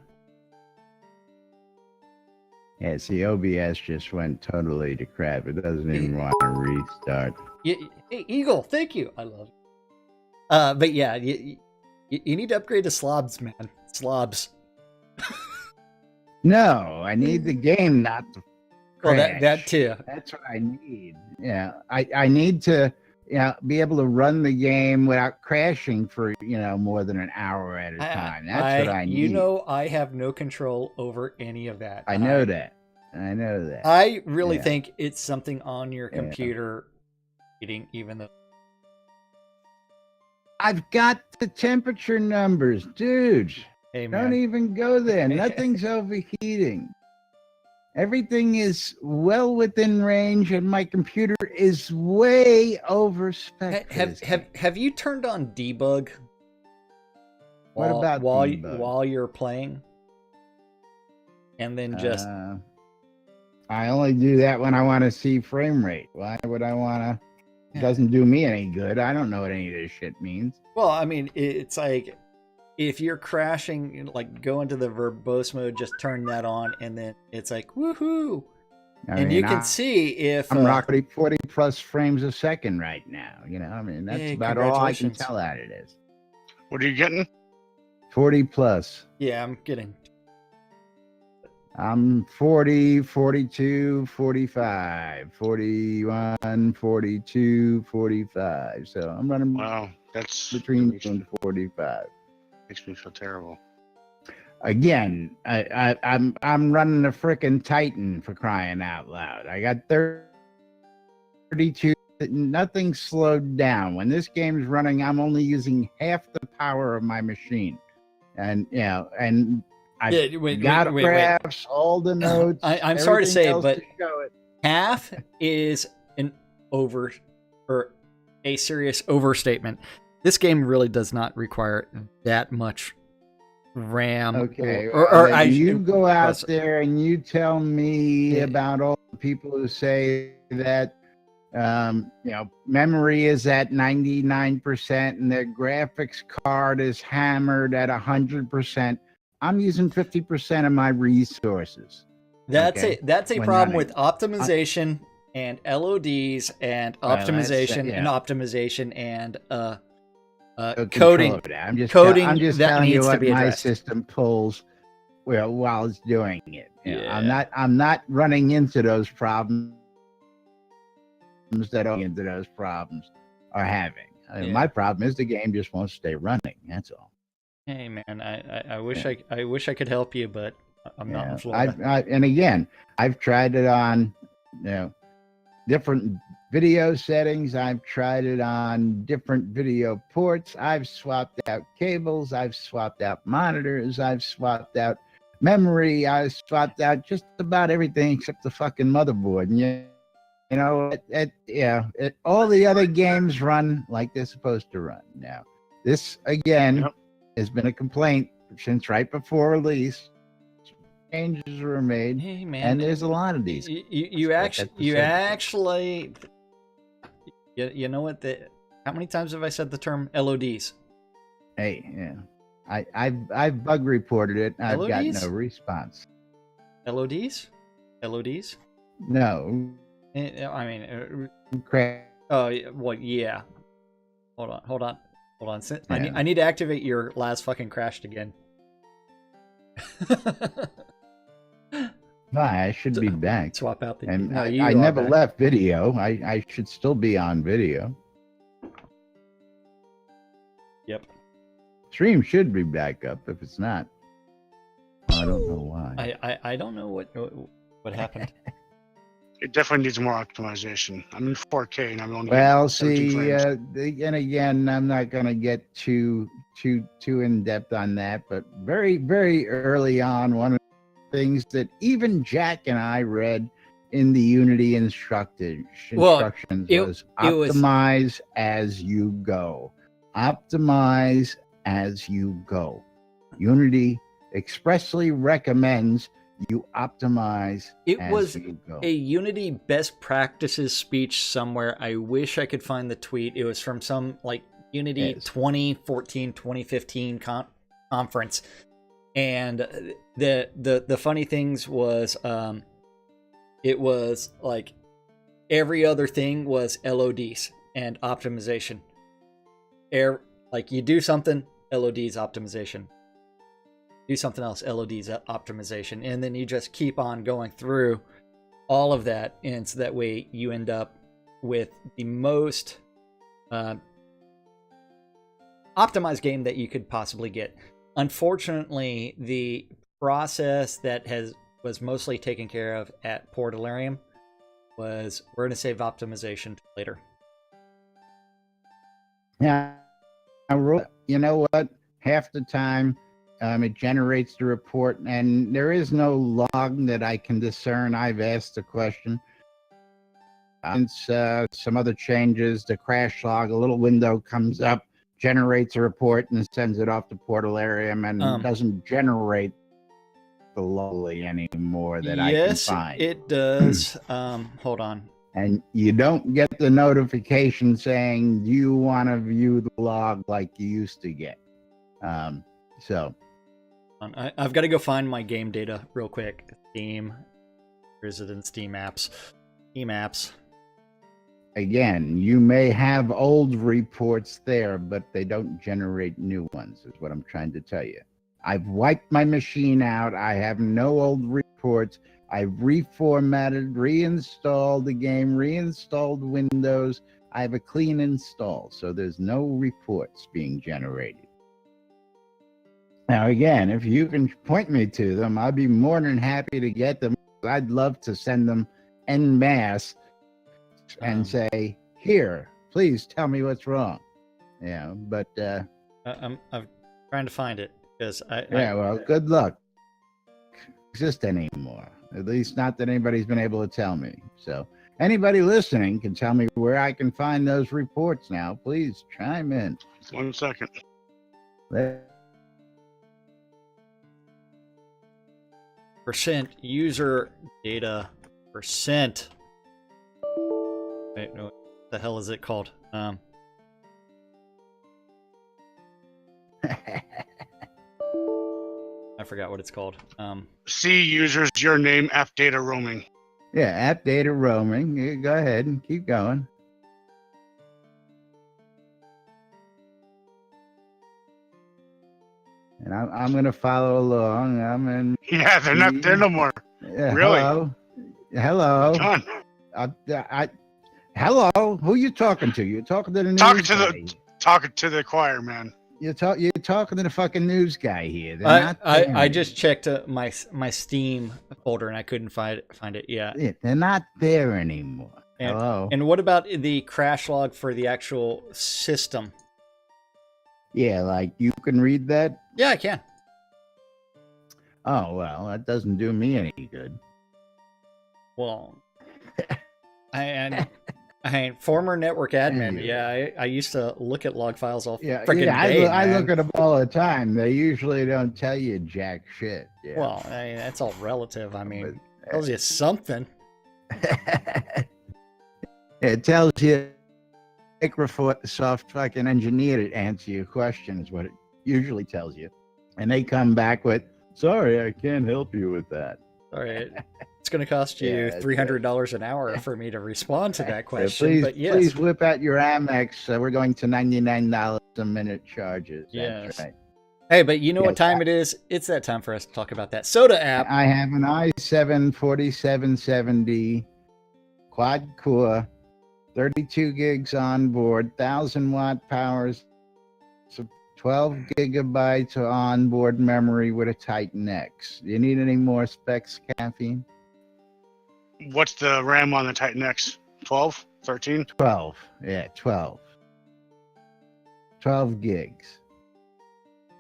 Speaker 1: Yeah, see, OBS just went totally to crap. It doesn't even want to restart.
Speaker 3: Hey, Eagle, thank you. I love it. But yeah, you need to upgrade to slobs, man. Slobs.
Speaker 1: No, I need the game not to crash.
Speaker 3: Well, that too.
Speaker 1: That's what I need. Yeah, I need to be able to run the game without crashing for more than an hour at a time. That's what I need.
Speaker 3: You know, I have no control over any of that.
Speaker 1: I know that. I know that.
Speaker 3: I really think it's something on your computer, even though
Speaker 1: I've got the temperature numbers, dude.
Speaker 3: Hey, man.
Speaker 1: Don't even go there. Nothing's overheating. Everything is well within range, and my computer is way over spec.
Speaker 3: Have you turned on debug?
Speaker 1: What about debug?
Speaker 3: While you're playing? And then just
Speaker 1: I only do that when I want to see frame rate. Why would I want to? It doesn't do me any good. I don't know what any of this shit means.
Speaker 3: Well, I mean, it's like if you're crashing, like go into the verbose mode, just turn that on, and then it's like woohoo, and you can see if
Speaker 1: I'm rocking 40 plus frames a second right now. I mean that's about all I can tell that it is.
Speaker 5: What are you getting?
Speaker 1: 40 plus.
Speaker 3: Yeah, I'm getting.
Speaker 1: I'm 40, 42, 45, 41, 42, 45. So I'm running.
Speaker 5: Wow, that's
Speaker 1: between 45.
Speaker 5: Makes me feel terrible.
Speaker 1: Again, I'm running a frickin' Titan for crying out loud. I got 32. Nothing slowed down. When this game's running, I'm only using half the power of my machine, and I got graphs, all the notes.
Speaker 3: I'm sorry to say, but half is a serious overstatement. This game really does not require that much RAM.
Speaker 1: Okay,
Speaker 3: you
Speaker 1: go out there and you tell me about all the people who say that memory is at 99% and their graphics card is hammered at 100%. I'm using 50% of my resources.
Speaker 3: That's a problem with optimization and LODs and optimization and coding.
Speaker 1: I'm just
Speaker 3: coding
Speaker 1: telling you what my
Speaker 3: addressed.
Speaker 1: system pulls while it's doing it. I'm not running into those problems that are having. My problem is the game just won't stay running. That's all.
Speaker 3: Hey man, I wish I could help you, but I'm not in Florida.
Speaker 1: And again, I've tried it on different video settings. I've tried it on different video ports. I've swapped out cables. I've swapped out monitors. I've swapped out memory. I've swapped out just about everything except the fucking motherboard. And all the other games run like they're supposed to run. Now, this again has been a complaint since right before release. Changes were made, and there's a lot of these.
Speaker 3: You know what? How many times have I said the term LODs?
Speaker 1: Hey, I've bug reported it. I've got no response.
Speaker 3: LODs? LODs?
Speaker 1: No.
Speaker 3: I mean,
Speaker 1: crap.
Speaker 3: Oh well, yeah. Hold on. I need to activate your last fucking crashed again.
Speaker 1: I should be back.
Speaker 3: Swap out the.
Speaker 1: And I never left video. I should still be on video.
Speaker 3: Yep.
Speaker 1: Stream should be back up. If it's not, I don't know why.
Speaker 3: I don't know what happened.
Speaker 5: It definitely needs more optimization. I'm in 4K and I'm only.
Speaker 1: Well, see, and again, I'm not going to get too in depth on that, but very, very early on, one of the things that even Jack and I read in the Unity instructions was optimize as you go. Optimize as you go. Unity expressly recommends you optimize as you go.
Speaker 3: A Unity best practices speech somewhere. I wish I could find the tweet. It was from some Unity 2014, 2015 conference. And the funny things was it was like every other thing was LODs and optimization. Like you do something, LODs optimization. Do something else, LODs optimization. And then you just keep on going through all of that. And so that way you end up with the most optimized game that you could possibly get. Unfortunately, the process that was mostly taken care of at Portalarium was we're going to save optimization later.
Speaker 1: Yeah, you know what? Half the time, it generates the report, and there is no log that I can discern. I've asked the question. Since some other changes, the crash log, a little window comes up, generates a report, and sends it off to Portalarium, and doesn't generate the lolly anymore that I can find.
Speaker 3: Yes, it does. Hold on.
Speaker 1: And you don't get the notification saying, do you want to view the log like you used to get? So
Speaker 3: I've got to go find my game data real quick. Steam. Where is it in Steam apps? Steam apps.
Speaker 1: Again, you may have old reports there, but they don't generate new ones, is what I'm trying to tell you. I've wiped my machine out. I have no old reports. I've reformatted, reinstalled the game, reinstalled Windows. I have a clean install, so there's no reports being generated. Now, again, if you can point me to them, I'd be more than happy to get them. I'd love to send them en masse and say, here, please tell me what's wrong. Yeah, but
Speaker 3: I'm trying to find it because
Speaker 1: well, good luck. Exist anymore. At least not that anybody's been able to tell me. So anybody listening can tell me where I can find those reports now. Please chime in.
Speaker 5: 1 second.
Speaker 3: Percent user data percent. Wait, no, what the hell is it called? I forgot what it's called.
Speaker 5: C users, your name, app data roaming.
Speaker 1: Yeah, app data roaming. You go ahead and keep going. And I'm going to follow along. I'm in.
Speaker 5: Yeah, they're not there no more. Really?
Speaker 1: Hello.
Speaker 5: John.
Speaker 1: Hello. Who you talking to? You talking to the news
Speaker 5: Talking to the choir, man.
Speaker 1: You're talking to the fucking news guy here.
Speaker 3: I just checked my Steam folder and I couldn't find it. Yeah,
Speaker 1: they're not there anymore. Hello.
Speaker 3: And what about the crash log for the actual system?
Speaker 1: Yeah, like you can read that?
Speaker 3: Yeah, I can.
Speaker 1: Oh, well, that doesn't do me any good.
Speaker 3: Well, I former network admin. Yeah, I used to look at log files all freaking day.
Speaker 1: I look at them all the time. They usually don't tell you jack shit. Yeah.
Speaker 3: Well, that's all relative. I mean, it tells you something.
Speaker 1: It tells you Microsoft fucking engineered to answer your question is what it usually tells you. And they come back with, sorry, I can't help you with that.
Speaker 3: All right. It's going to cost you $300 an hour for me to respond to that question.
Speaker 1: Please whip out your Amex. We're going to $99 a minute charges.
Speaker 3: Yes.
Speaker 1: That's right.
Speaker 3: Hey, but you know what time it is? It's that time for us to talk about that soda app.
Speaker 1: I have an i7 4770 quad core, 32 gigs on board, 1,000-watt powers, 12 gigabytes of onboard memory with a Titan X. Do you need any more specs, Caffeine?
Speaker 5: What's the RAM on the Titan X? 12? 13?
Speaker 1: 12. Yeah, 12. 12 gigs.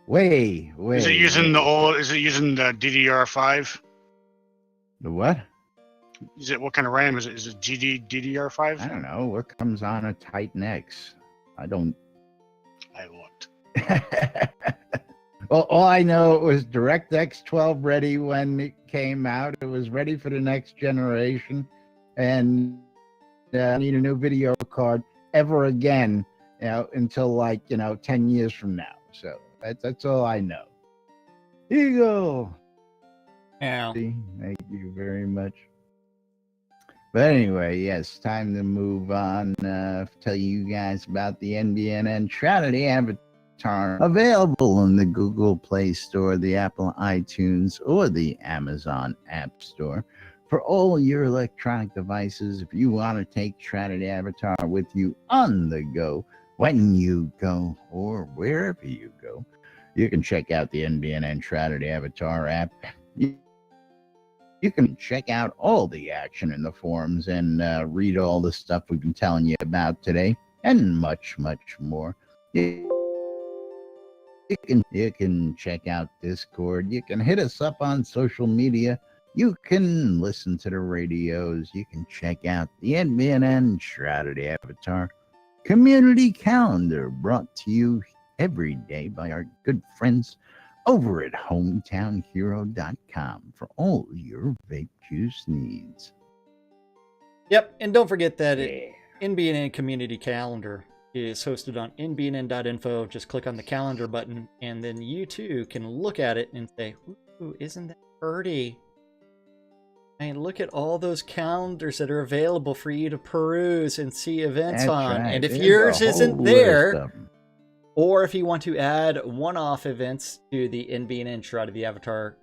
Speaker 1: Way.
Speaker 5: Is it using the DDR5?
Speaker 1: The what?
Speaker 5: What kind of RAM is it? Is it DDR5?
Speaker 1: I don't know. What comes on a Titan X? I won't. Well, all I know, it was DirectX 12 ready when it came out. It was ready for the next generation, and I need a new video card ever again, until 10 years from now. So that's all I know. Here you go.
Speaker 3: Yeah.
Speaker 1: Thank you very much. But anyway, yes, time to move on. Tell you guys about the NBNN Shroud Avatar, available in the Google Play Store, the Apple iTunes, or the Amazon App Store. For all your electronic devices, if you want to take Shrouded Avatar with you on the go, when you go, or wherever you go, you can check out the NBNN Shrouded Avatar app. You can check out all the action in the forums and read all the stuff we've been telling you about today, and much, much more. You can check out Discord. You can hit us up on social media. You can listen to the radios. You can check out the NBNN Shrouded Avatar community calendar, brought to you every day by our good friends over at hometownhero.com for all your vape juice needs.
Speaker 3: Yep, and don't forget that NBNN Community Calendar is hosted on nbnn.info. Just click on the calendar button, and then you too can look at it and say, ooh, isn't that pretty? And look at all those calendars that are available for you to peruse and see events on. Right. And if yours isn't there, or if you want to add one-off events to the NBNN Shroud of the Avatar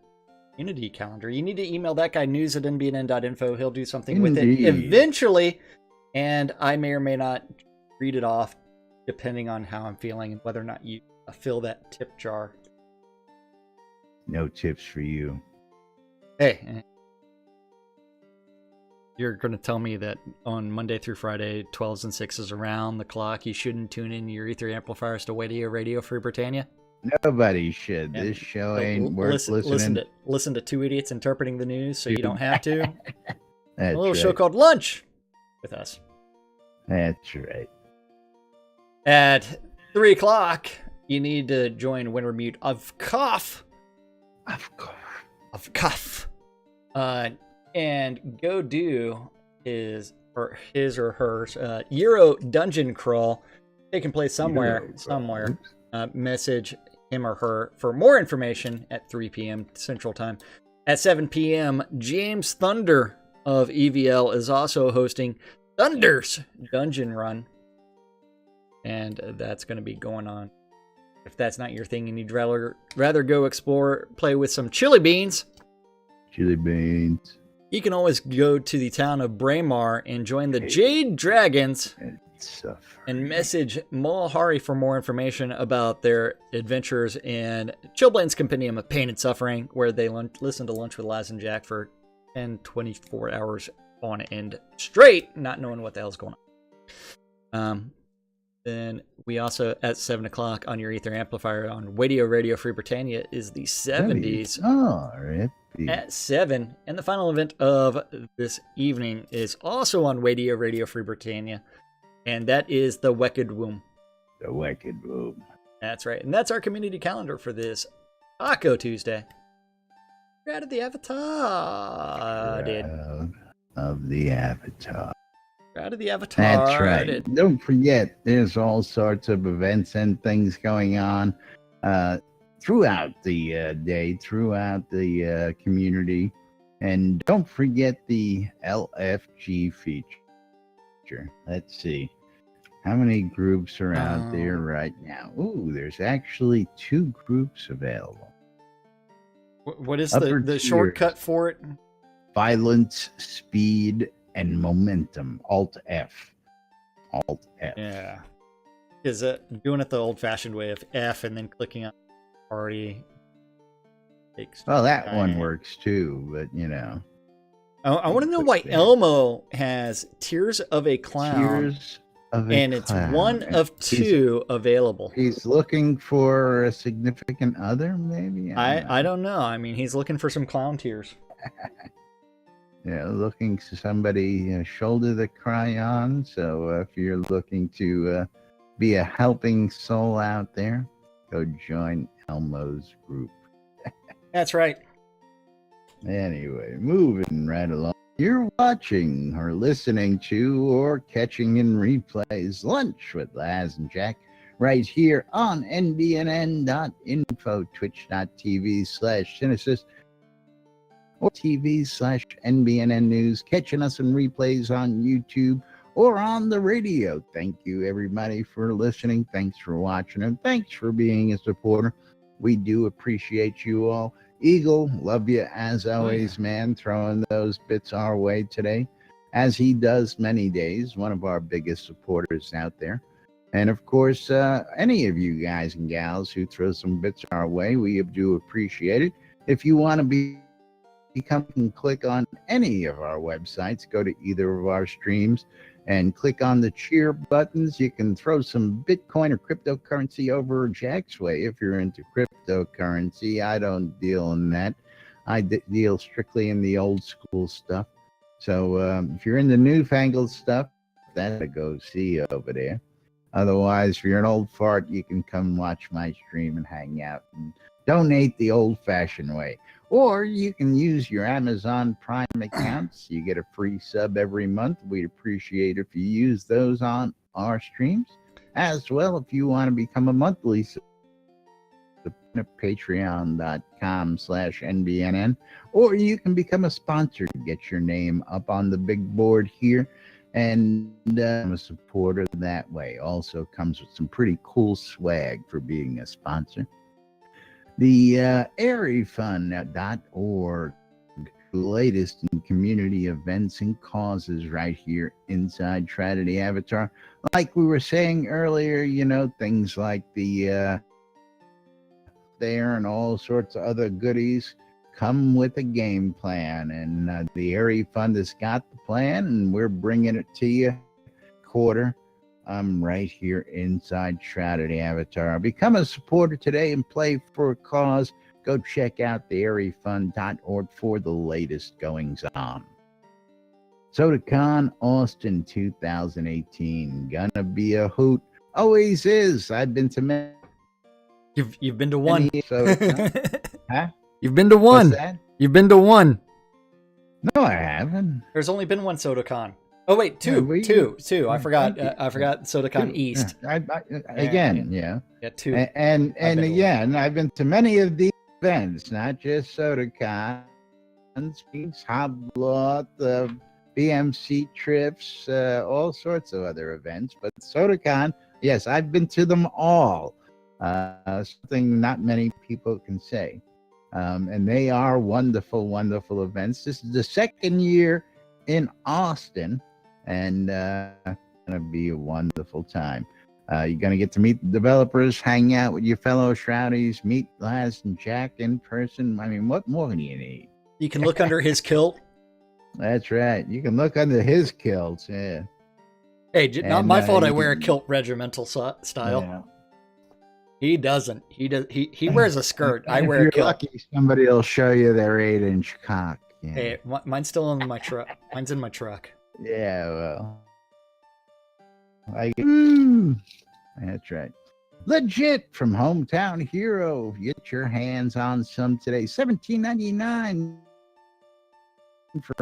Speaker 3: community calendar, you need to email that guy, news@nbnn.info. He'll do something with it eventually, and I may or may not read it off depending on how I'm feeling and whether or not you fill that tip jar.
Speaker 1: No tips for you.
Speaker 3: Hey, you're going to tell me that on Monday through Friday, 12s and 6s around the clock, you shouldn't tune in your ether amplifiers to Radio Free Britannia?
Speaker 1: Nobody should. And this show ain't worth listening.
Speaker 3: Listen to two idiots interpreting the news so you don't have to.
Speaker 1: That's
Speaker 3: a little show called Lunch with us.
Speaker 1: That's right.
Speaker 3: At 3 o'clock, you need to join Wintermute of Cough. Of Cough. And go do his or hers Euro dungeon crawl taking place somewhere. Message him or her for more information at 3 p.m. Central Time. At 7 p.m., James Thunder of EVL is also hosting Thunder's Dungeon Run. And that's going to be going on. If that's not your thing and you'd rather go explore, play with some chili beans.
Speaker 1: Chili beans.
Speaker 3: You can always go to the town of Braemar and join the Jade Dragons and message Mohari for more information about their adventures in Chillblade's Compendium of Pain and Suffering, where they listen to Lunch with Laz and Jack for 24 hours on end straight, not knowing what the hell's going on. Then we also, at 7 o'clock on your ether amplifier on Radio Free Britannia, is the 70s.
Speaker 1: Oh, right.
Speaker 3: At 7, and the final event of this evening is also on Radio Free Britannia, and that is the Wicked Womb.
Speaker 1: The Wicked Womb.
Speaker 3: That's right, and that's our community calendar for this Taco Tuesday. Shroud of the Avatar,
Speaker 1: Shroud of the Avatar.
Speaker 3: Shroud of the Avatar.
Speaker 1: That's right. Don't forget, there's all sorts of events and things going on throughout the day, throughout the community. And don't forget the LFG feature. Let's see. How many groups are out there right now? Ooh, there's actually 2 groups available.
Speaker 3: What is the shortcut for it?
Speaker 1: Violence, speed, and momentum. Alt-F. Alt-F.
Speaker 3: Yeah. Is doing it the old-fashioned way of F and then clicking on party takes
Speaker 1: well, that time. One works too, but you know.
Speaker 3: I want to know why Elmo has Tears of a Clown.
Speaker 1: Tears of a
Speaker 3: and
Speaker 1: Clown.
Speaker 3: It's one of 2 available.
Speaker 1: He's looking for a significant other, maybe?
Speaker 3: I don't know. I mean, he's looking for some clown tears.
Speaker 1: Yeah, looking for somebody shoulder to cry on. So if you're looking to be a helping soul out there, go join Elmo's group.
Speaker 3: That's right.
Speaker 1: Anyway, moving right along. You're watching or listening to or catching in replays Lunch with Laz and Jack right here on NBNN.info, twitch.tv/Synesis. or TV/NBNN News, catching us in replays on YouTube or on the radio. Thank you, everybody, for listening. Thanks for watching, and thanks for being a supporter. We do appreciate you all. Eagle, love you as always, man, throwing those bits our way today, as he does many days, one of our biggest supporters out there. And of course, any of you guys and gals who throw some bits our way, we do appreciate it. If you want to become, click on any of our websites, go to either of our streams and click on the cheer buttons. You can throw some Bitcoin or cryptocurrency over Jack's way if you're into cryptocurrency. I don't deal in that. I deal strictly in the old school stuff. So if you're in the newfangled stuff, that's a go see over there. Otherwise, if you're an old fart, you can come watch my stream and hang out and donate the old-fashioned way. Or you can use your Amazon Prime accounts. You get a free sub every month. We'd appreciate if you use those on our streams. As well, if you want to become a monthly sub, patreon.com/NBNN, or you can become a sponsor to get your name up on the big board here, and I'm a supporter that way. Also comes with some pretty cool swag for being a sponsor. The airyfund.org, the latest in community events and causes right here inside Trinity Avatar. Like we were saying earlier, you know, things like the there and all sorts of other goodies come with a game plan, and the Airy Fund has got the plan, and we're bringing it to you quarter right here inside Shroud Avatar. Become a supporter today and play for a cause. Go check out the airyfund.org for the latest goings on. SodaCon Austin 2018, gonna be a hoot. Always is. I've been to many.
Speaker 3: You've been to one.
Speaker 1: Huh?
Speaker 3: You've been to one.
Speaker 1: What's that?
Speaker 3: You've been to one.
Speaker 1: No, I haven't.
Speaker 3: There's only been one SodaCon. Oh wait, two. I forgot. I forgot SodaCon East.
Speaker 1: Again, yeah.
Speaker 3: Yeah, two.
Speaker 1: And again, I've been to many of these events, not just SodaCon, Hoblot, the BMC trips, all sorts of other events. But SodaCon, yes, I've been to them all. Something not many people can say. And they are wonderful, wonderful events. This is the second year in Austin, and it's going to be a wonderful time. You're going to get to meet the developers, hang out with your fellow Shroudies, meet Laz and Jack in person. I mean, what more do you need?
Speaker 3: You can look under his kilt.
Speaker 1: That's right. You can look under his kilts, yeah.
Speaker 3: Hey, not my fault I wear a kilt regimental style. Yeah. He doesn't. He wears a skirt. I wear a kilt.
Speaker 1: Lucky, somebody will show you their 8-inch cock. Yeah.
Speaker 3: Hey, mine's still in my truck. Mine's in my truck.
Speaker 1: Yeah, well. That's right. Legit from Hometown Hero. Get your hands on some today. $17.99.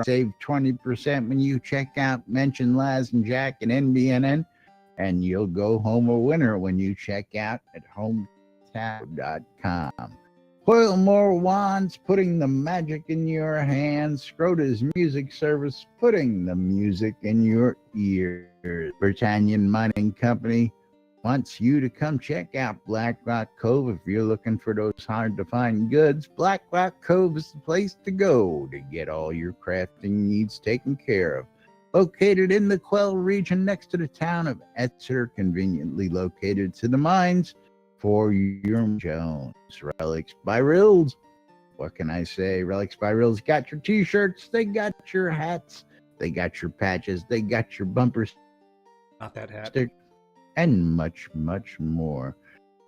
Speaker 1: Save 20% when you check out. Mention Laz and Jack and NBNN. And you'll go home a winner when you check out at hometown.com. Coil more wands, putting the magic in your hands. Schroeder's Music Service, putting the music in your ears. Britannian Mining Company wants you to come check out Black Rock Cove. If you're looking for those hard-to-find goods, Black Rock Cove is the place to go to get all your crafting needs taken care of. Located in the Quell region next to the town of Exeter, conveniently located to the mines for your Jones. Relics by Rills. What can I say? Relics by Rills got your t-shirts, they got your hats, they got your patches, they got your bumpers.
Speaker 3: Not that hat.
Speaker 1: And much, much more.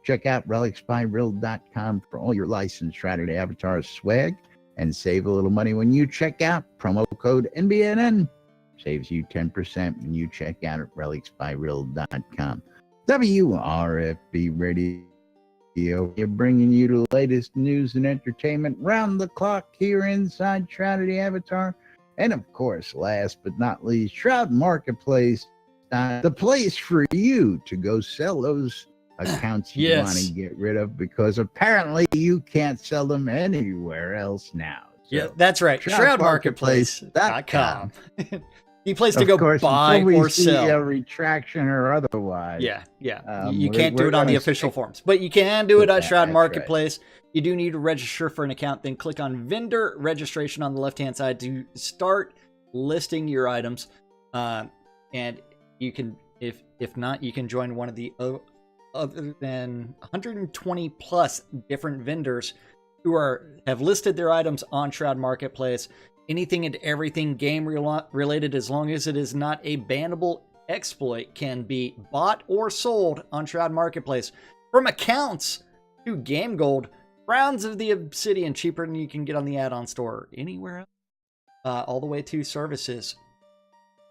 Speaker 1: Check out relicsbyrill.com for all your licensed Shrouded Avatar swag and save a little money when you check out. Promo code NBNN. Saves you 10% when you check out at relicsbyrill.com. WRFB Radio, bringing you the latest news and entertainment round the clock here inside Shroud Avatar. And of course, last but not least, Shroud Marketplace, the place for you to go sell those accounts you want to get rid of, because apparently you can't sell them anywhere else now.
Speaker 3: Yeah, that's right. Shroudmarketplace.com. The place to
Speaker 1: Of
Speaker 3: go
Speaker 1: course,
Speaker 3: buy
Speaker 1: until we
Speaker 3: or
Speaker 1: see
Speaker 3: sell.
Speaker 1: a retraction or otherwise.
Speaker 3: Yeah. You
Speaker 1: we're-
Speaker 3: can't do
Speaker 1: we're
Speaker 3: it on the
Speaker 1: gonna
Speaker 3: official
Speaker 1: stick
Speaker 3: forums, but you can do it
Speaker 1: with
Speaker 3: at
Speaker 1: that,
Speaker 3: Shroud
Speaker 1: that's
Speaker 3: Marketplace. You do need to register for an account, then click on vendor registration on the left-hand side to start listing your items. And you can, if not, you can join one of the other than 120 plus different vendors who have listed their items on Shroud Marketplace. Anything and everything game related, as long as it is not a bannable exploit, can be bought or sold on Shroud Marketplace. From accounts to game gold, rounds of the obsidian cheaper than you can get on the add-on store or anywhere else, all the way to services.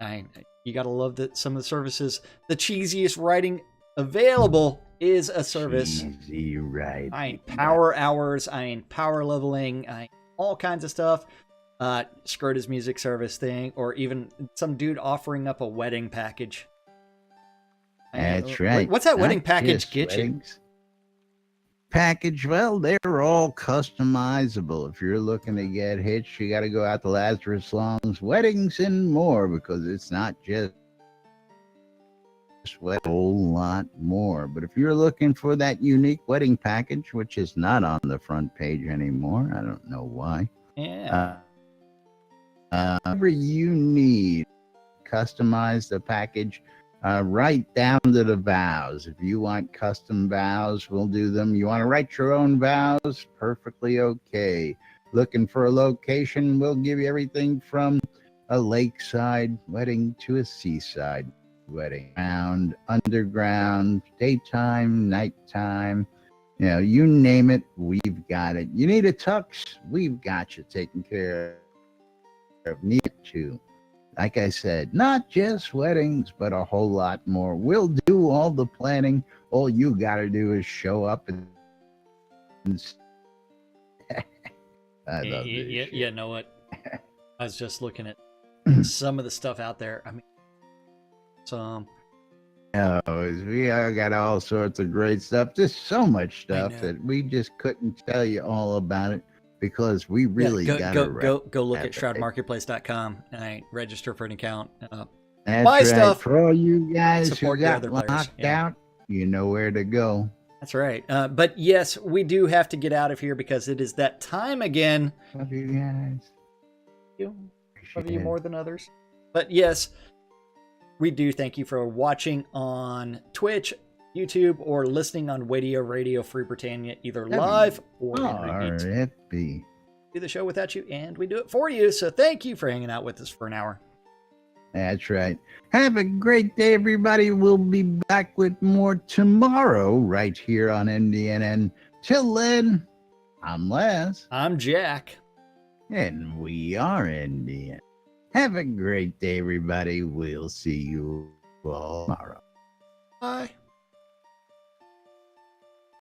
Speaker 3: You gotta love that some of the services, the cheesiest writing available is a service.
Speaker 1: Cheesy writing.
Speaker 3: Power hours, power leveling, all kinds of stuff. Scrota's music service thing, or even some dude offering up a wedding package.
Speaker 1: That's right.
Speaker 3: What's that
Speaker 1: Not
Speaker 3: wedding package
Speaker 1: just
Speaker 3: get you?
Speaker 1: weddings. Package, well, they're all customizable. If you're looking to get hitched, you got to go out to Lazarus Long's Weddings and More, because it's not just a whole lot more. But if you're looking for that unique wedding package, which is not on the front page anymore, I don't know why.
Speaker 3: Yeah.
Speaker 1: Whatever you need, customize the package right down to the vows. If you want custom vows, we'll do them. You want to write your own vows? Perfectly okay. Looking for a location? We'll give you everything from a lakeside wedding to a seaside wedding. Around, underground, daytime, nighttime. You name it, we've got it. You need a tux? We've got you taken care of. Need to. Like I said, not just weddings, but a whole lot more. We'll do all the planning. All you got to do is show up and I love this shit.
Speaker 3: You know what? I was just looking at some of the stuff out there.
Speaker 1: We got all sorts of great stuff. Just so much stuff that we just couldn't tell you all about it, because we really
Speaker 3: go look at shroudmarketplace.com and register for an account.
Speaker 1: That's
Speaker 3: buy
Speaker 1: right.
Speaker 3: stuff.
Speaker 1: For all you guys who
Speaker 3: Support the
Speaker 1: got
Speaker 3: other players.
Speaker 1: locked out, you know where to go.
Speaker 3: That's right. But yes, we do have to get out of here because it is that time again.
Speaker 1: Love you guys.
Speaker 3: Love you more than others. But yes, we do thank you for watching on Twitch, YouTube, or listening on Radio Free Britannia, either live or in repeat.
Speaker 1: RFB.
Speaker 3: Do the show without you, and we do it for you. So thank you for hanging out with us for an hour.
Speaker 1: That's right. Have a great day, everybody. We'll be back with more tomorrow right here on NBNN. Till then, I'm Les.
Speaker 3: I'm Jack.
Speaker 1: And we are NBN. Have a great day, everybody. We'll see you all tomorrow.
Speaker 3: Bye.